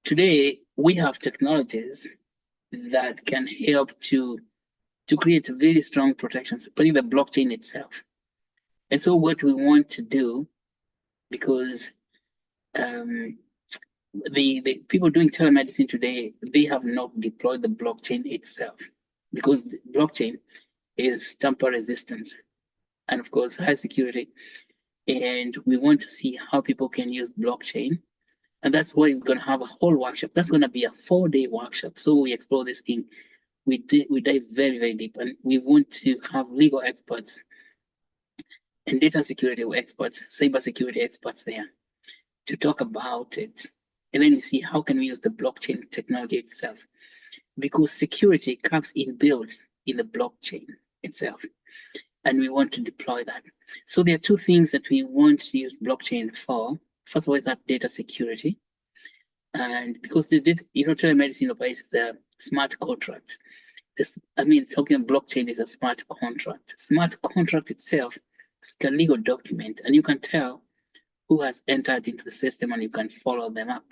today we have technologies that can help to create very strong protections, particularly the blockchain itself. And so what we want to do, because um, the people doing telemedicine today, they have not deployed the blockchain itself, because the blockchain is tamper resistant and of course high security. And we want to see how people can use blockchain. And that's why we're going to have a whole workshop. That's going to be a 4-day workshop. So we explore this thing. We dive very, very deep, and we want to have legal experts and data security experts, cyber security experts there to talk about it. And then we see how can we use the blockchain technology itself, because security comes inbuilt in the blockchain itself, and we want to deploy that. So there are two things that we want to use blockchain for. First of all, is that data security, and because they did, telemedicine operates the smart contract. Talking blockchain is a smart contract. Smart contract itself is like a legal document, and you can tell who has entered into the system, and you can follow them up.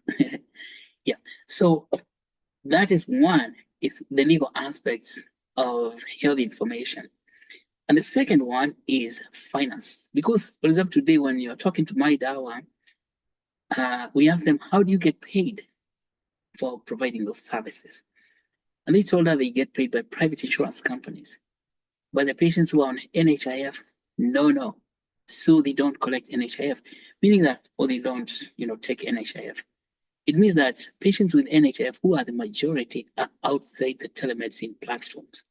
Yeah. So that is one, is the legal aspects of health information. And the second one is finance. Because, for example, today when you're talking to MyDawa, we ask them, how do you get paid for providing those services? And they told us they get paid by private insurance companies. But the patients who are on NHIF, no. So they don't collect NHIF, meaning that, or they don't, take NHIF. It means that patients with NHIF, who are the majority, are outside the telemedicine platforms.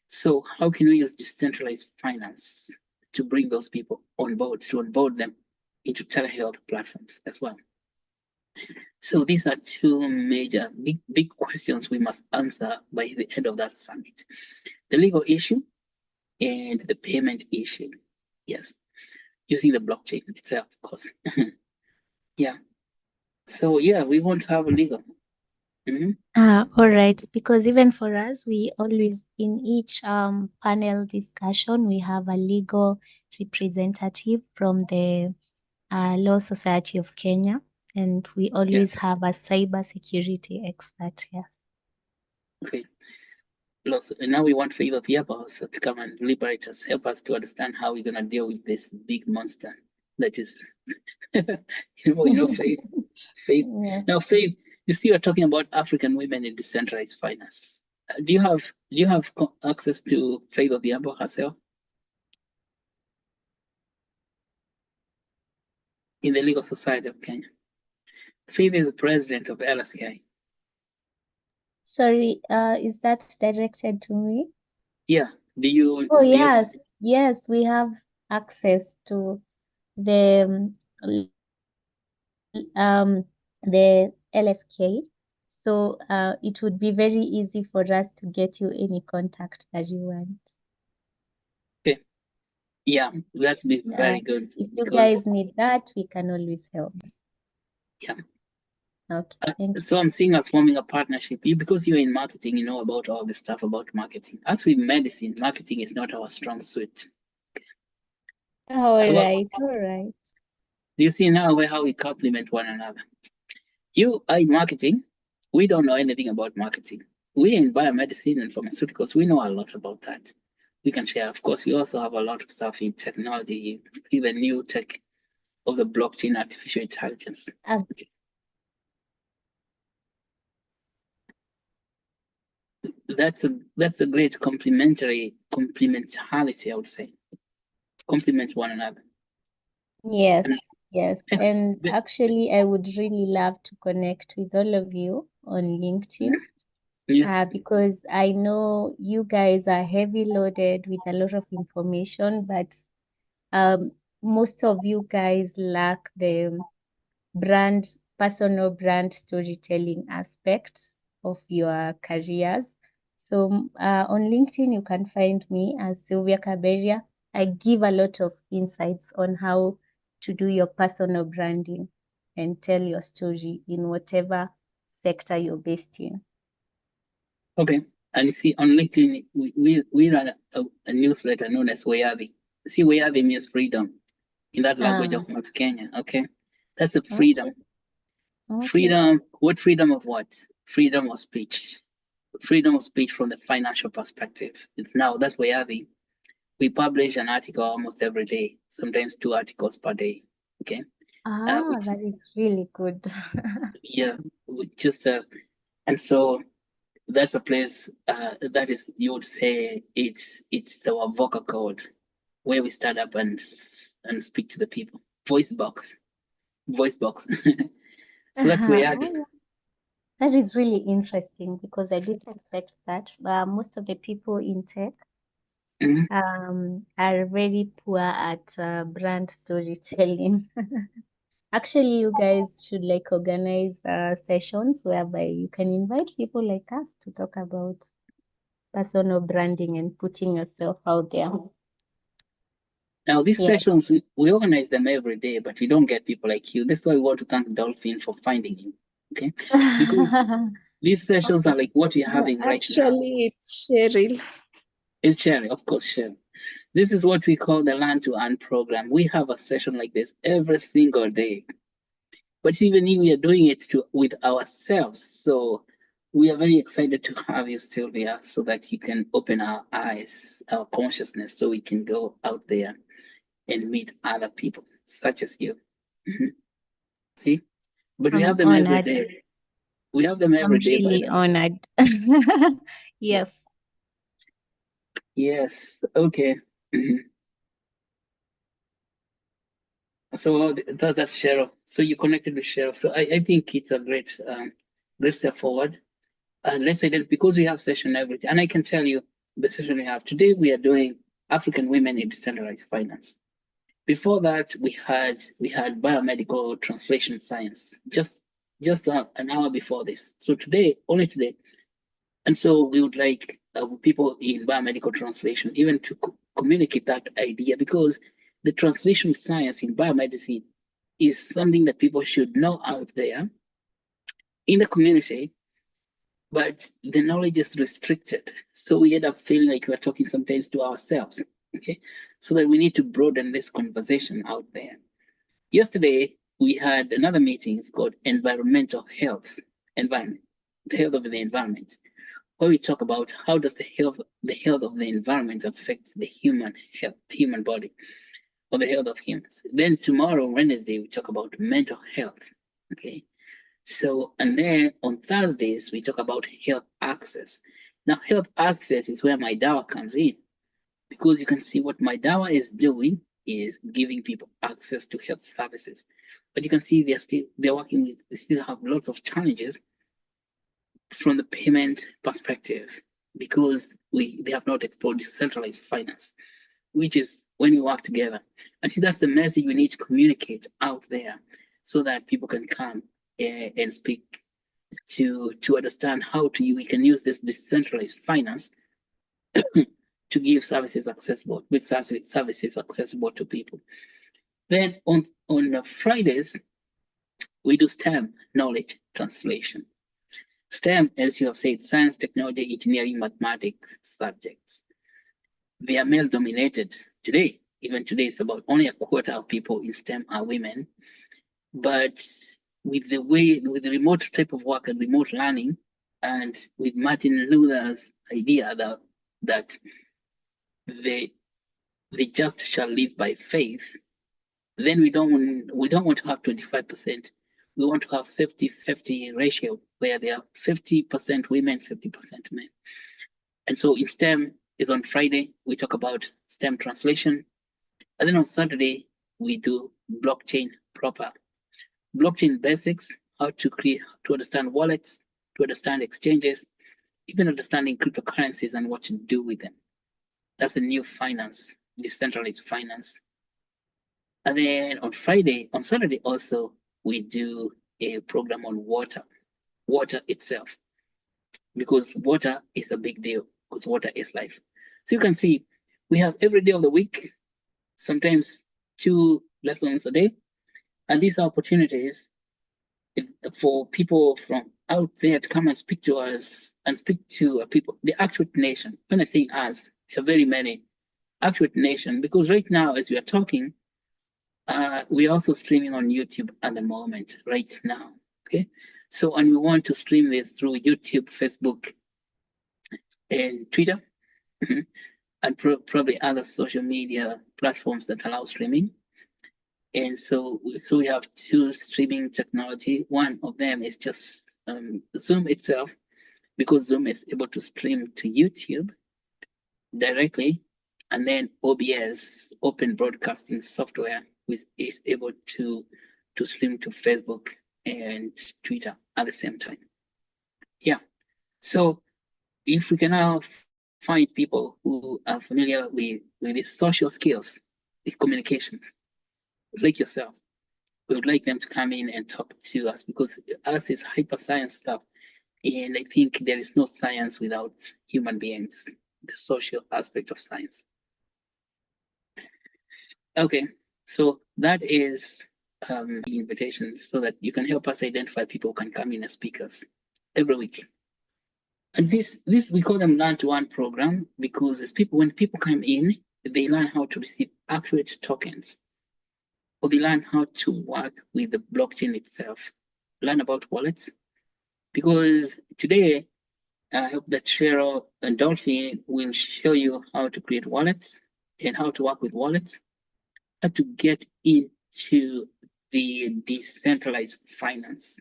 So how can we use decentralized finance to bring those people on board, to onboard them into telehealth platforms as well? So these are two major, big questions we must answer by the end of that summit. The legal issue and the payment issue. Yes, using the blockchain itself, of course. Yeah. So yeah, we want to have a legal. All right, because even for us, we always, in each panel discussion, we have a legal representative from the Law Society of Kenya, and we always have a cyber security expert. Yes. Okay. And now we want Faith of Yaba also to come and liberate us, help us to understand how we're gonna deal with this big monster that is, Faith. Yeah. Now, Faith, you see, you're talking about African women in decentralized finance. Do you have access to Faith of Yaba herself in the Legal Society of Kenya? Faith is the president of LSKI. Sorry, is that directed to me? Yeah. Do you? Oh, yes. Yes, we have access to the LSK. So it would be very easy for us to get you any contact that you want. Okay. Yeah, that's been very good. If you guys need that, we can always help. Yeah. Okay, thank you. So I'm seeing us forming a partnership. Because you're in marketing, you know about all the stuff about marketing. As with medicine, marketing is not our strong suit. All right. Do you see now how we complement one another? You are in marketing. We don't know anything about marketing. We in biomedicine and pharmaceuticals, we know a lot about that. We can share. Of course, we also have a lot of stuff in technology, even new tech of the blockchain, artificial intelligence. Okay. That's a great complementarity, I would say. Complement one another. Yes, yes. And actually, I would really love to connect with all of you on LinkedIn. Yes. Because I know you guys are heavy loaded with a lot of information, but most of you guys lack the personal brand storytelling aspects of your careers. So on LinkedIn, you can find me as Sylvia Kaberia. I give a lot of insights on how to do your personal branding and tell your story in whatever sector you're based in. Okay, And you see, on LinkedIn, we run a newsletter known as Wayadhi. See, Wayadhi means freedom in that language of Mount Kenya. Okay, that's a freedom. Okay. Freedom. What freedom of what? Freedom of speech. Freedom of speech from the financial perspective. It's now that Wayadhi. We publish an article almost every day, sometimes 2 articles per day. Okay. Which, That is really good. yeah, just and so that's a place that is, you would say, it's our vocal cord where we stand up and speak to the people. Voice box. So that's where That is really interesting because I didn't expect that. Most of the people in tech are very poor at brand storytelling. Actually, you guys should like organize sessions whereby you can invite people like us to talk about personal branding and putting yourself out there. Now, these Yeah. sessions, we organize them every day, but we don't get people like you. That's why we want to thank Dolphin for finding you. Okay. Because these sessions are like what you're having right now. Actually, it's Cheryl. It's Cheryl, of course, Cheryl. This is what we call the Learn to Earn program. We have a session like this every single day. But even if we are doing it with ourselves, so we are very excited to have you, Sylvia, so that you can open our eyes, our consciousness, so we can go out there and meet other people such as you. See, but we have them every day. We have them every day. I'm really honored. Yes. Yes. Okay. So that's Cheryl. So you connected with Cheryl. So I think it's a great step forward. Let's say that because we have session every day, and I can tell you the session we have today, we are doing African women in decentralized finance. Before that, we had biomedical translation science just an hour before this. So today, only today, and so we would like people in biomedical translation even to communicate that idea, because the translation science in biomedicine is something that people should know out there in the community, but the knowledge is restricted. So we end up feeling like we're talking sometimes to ourselves. Okay. So that we need to broaden this conversation out there. Yesterday, we had another meeting. It's called Environmental Health, Environment, the health of the environment, where we talk about how does the health of the environment affect the human health, human body, or the health of humans. Then tomorrow, Wednesday, we talk about mental health. Okay. So, and then on Thursdays, we talk about health access. Now, health access is where my DAWA comes in, because you can see what my DAWA is doing is giving people access to health services. But you can see they're working with, they still have lots of challenges from the payment perspective, because they have not explored decentralized finance, which is when you work together. And see, that's the message we need to communicate out there, so that people can come and speak to understand how we can use this decentralized finance to give services accessible, with services accessible to people. Then on Fridays, we do STEM, knowledge translation. STEM, as you have said, science, technology, engineering, mathematics subjects. They are male dominated today. Even today, it's about only a quarter of people in STEM are women. But with the remote type of work and remote learning, and with Martin Luther's idea that the just shall live by faith, then we don't want to have 25%. We want to have 50-50 ratio, where there are 50% women, 50% men. And so in STEM is on Friday, we talk about STEM translation. And then on Saturday, we do blockchain proper. Blockchain basics, how to understand wallets, to understand exchanges, even understanding cryptocurrencies and what to do with them. That's a new finance, decentralized finance. And then on Saturday also, we do a program on water itself, because water is a big deal, because water is life. So you can see we have every day of the week, sometimes 2 lessons a day. And these are opportunities for people from out there to come and speak to us and speak to people, the Actuate Nation. When I say us, there are very many Actuate Nation, because right now, as we are talking, we're also streaming on YouTube at the moment, right now. Okay. So, and we want to stream this through YouTube, Facebook, and Twitter, and probably other social media platforms that allow streaming. And so we have two streaming technology. One of them is just Zoom itself, because Zoom is able to stream to YouTube directly, and then OBS, Open Broadcasting Software, which is able to stream to Facebook and Twitter at the same time. Yeah. So if we can now find people who are familiar with the social skills, the communications, like yourself, we would like them to come in and talk to us, because us is hyper science stuff. And I think there is no science without human beings, the social aspect of science. Okay, so that is the invitation, so that you can help us identify people who can come in as speakers every week. And this we call them learn-to-earn program, because when people come in, they learn how to receive Actuate tokens, or they learn how to work with the blockchain itself, learn about wallets. Because today, I hope that Cheryl and Dolphin will show you how to create wallets and how to work with wallets, how to get into the decentralized finance,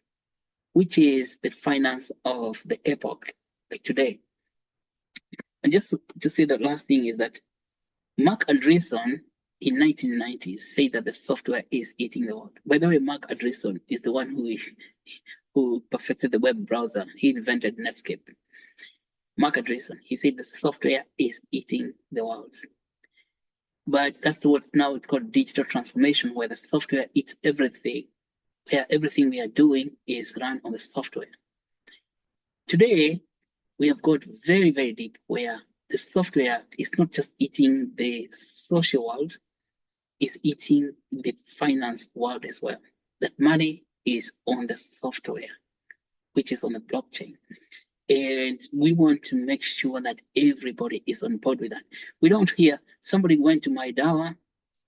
which is the finance of the epoch, like today. And just to say the last thing is that Mark Andreessen in 1990s said that the software is eating the world. By the way, Mark Andreessen is the one who perfected the web browser. He invented Netscape. Mark Andreessen, he said the software is eating the world. But that's what's now called digital transformation, where the software eats everything, where everything we are doing is run on the software. Today, we have got very, very deep, where the software is not just eating the social world, it's eating the finance world as well. That money is on the software, which is on the blockchain. And we want to make sure that everybody is on board with that. We don't hear somebody went to my DAWA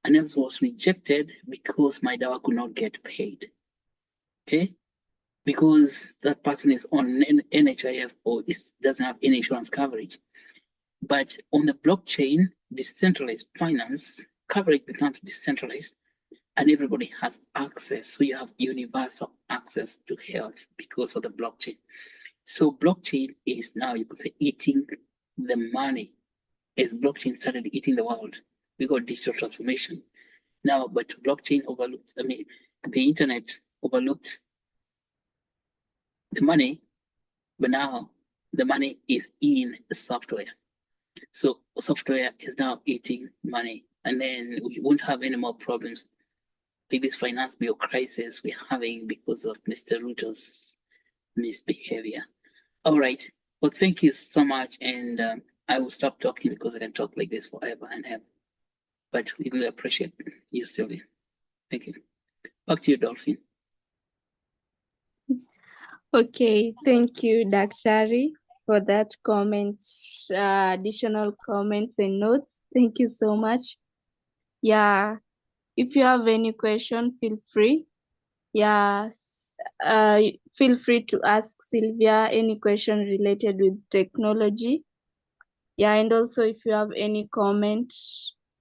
and it was rejected because my DAWA could not get paid. Okay? Because that person is on NHIF or doesn't have any insurance coverage. But on the blockchain, decentralized finance, coverage becomes decentralized and everybody has access. So you have universal access to health because of the blockchain. So blockchain is now, you could say, eating the money. As blockchain started eating the world, we got digital transformation. Now, but blockchain overlooked, the internet overlooked the money, but now the money is in the software. So software is now eating money, and then we won't have any more problems like this finance bill crisis we're having because of Mr. Ruto's misbehavior. All right. Well, thank you so much. And I will stop talking because I can talk like this forever and ever. But we really appreciate you, Sylvia. Thank you. Back to you, Dolphin. Okay, thank you, Daktari, for that comments, additional comments and notes. Thank you so much. Yeah, if you have any question, feel free. Yes, feel free to ask Sylvia any question related with technology. Yeah, and also if you have any comment,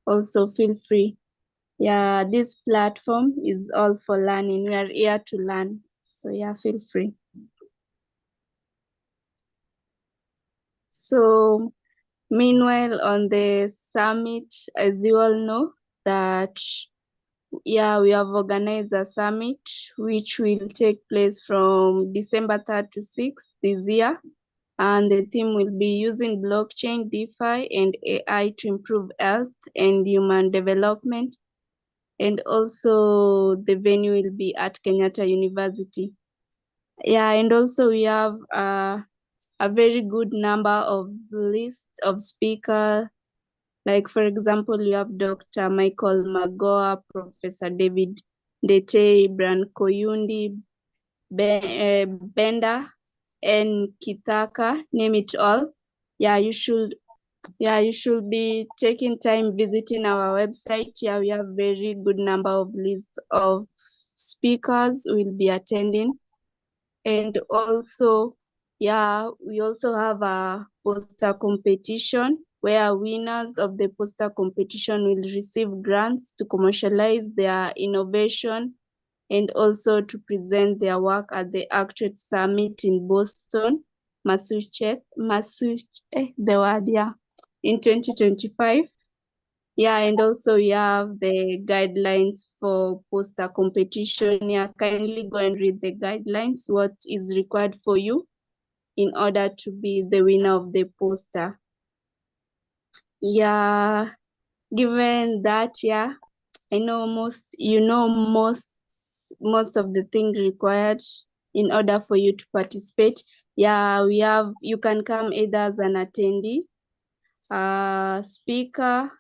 also feel free. Yeah, this platform is all for learning. We are here to learn. So yeah, feel free. So meanwhile, on the summit, as you all know, that yeah, we have organized a summit which will take place from December 3rd to 6th this year. And the theme will be using blockchain, DeFi, and AI to improve health and human development. And also the venue will be at Kenyatta University. Yeah, and also we have a very good number of list of speakers. Like, for example, you have Dr. Michael Magoa, Professor David Ndete, Bran Koyundi, Benda, N Kithaka, name it all. Yeah, you should be taking time visiting our website. Yeah, we have very good number of lists of speakers who will be attending. And also, yeah, we also have a poster competition where winners of the poster competition will receive grants to commercialize their innovation and also to present their work at the Actuate Summit in Boston, Massachusetts, in 2025. Yeah, and also we have the guidelines for poster competition. Yeah, kindly go and read the guidelines, what is required for you in order to be the winner of the poster. Yeah, given that, yeah, I know most of the things required in order for you to participate. Yeah, you can come either as an attendee, speaker,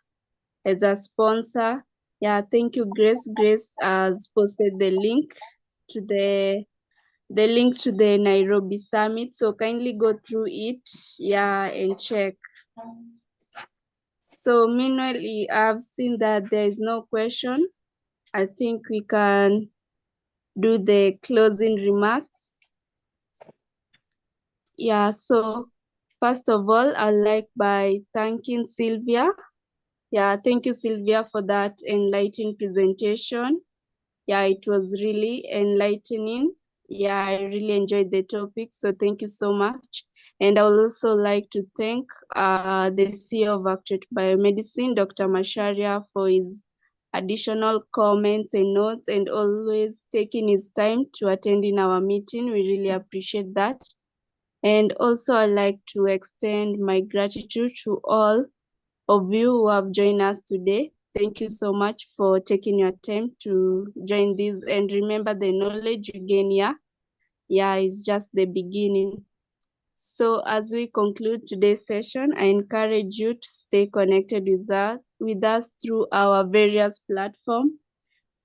as a sponsor. Yeah, thank you, Grace. Grace has posted the link to the Nairobi Summit. So kindly go through it, yeah, and check. So meanwhile, I've seen that there is no question. I think we can do the closing remarks. Yeah, so first of all, I'd like by thanking Sylvia. Yeah, thank you, Sylvia, for that enlightening presentation. Yeah, it was really enlightening. Yeah, I really enjoyed the topic, so thank you so much. And I would also like to thank the CEO of Actuate Biomedicine, Dr. Masharia, for his additional comments and notes and always taking his time to attend in our meeting. We really appreciate that. And also I'd like to extend my gratitude to all of you who have joined us today. Thank you so much for taking your time to join this. And remember, the knowledge you gain here, yeah, is just the beginning. So as we conclude today's session, I encourage you to stay connected with us through our various platforms.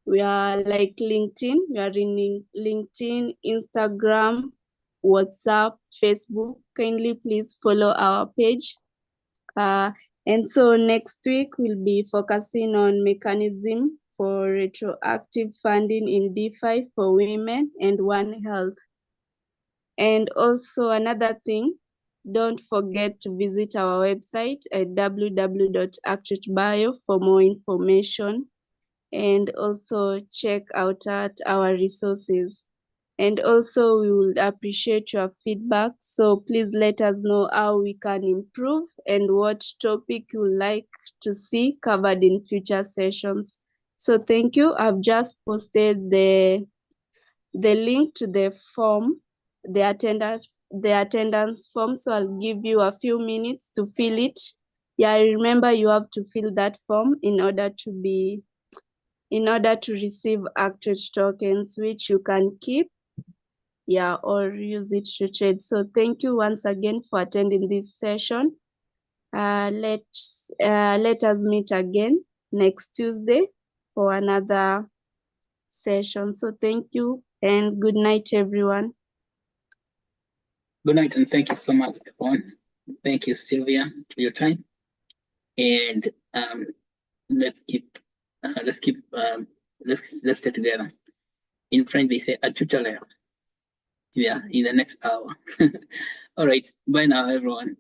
We are like LinkedIn. We are in LinkedIn, Instagram, WhatsApp, Facebook. Kindly please follow our page. And so next week we'll be focusing on mechanism for retroactive funding in DeFi for women and One Health. And also another thing, don't forget to visit our website at www.actuatebio for more information, and also check out our resources. And also we would appreciate your feedback. So please let us know how we can improve and what topic you would like to see covered in future sessions. So thank you. I've just posted the link to the form, the attendance form. So I'll give you a few minutes to fill it. Yeah, remember you have to fill that form in order to receive Actuate tokens, which you can keep, yeah, or use it to trade. So thank you once again for attending this session. Let us meet again next Tuesday for another session. So thank you and good night, everyone. Good night, and thank you so much, everyone. Thank you, Sylvia, for your time. And let's stay together. In French, they say à tout à l'heure. Yeah, in the next hour. All right. Bye now, everyone.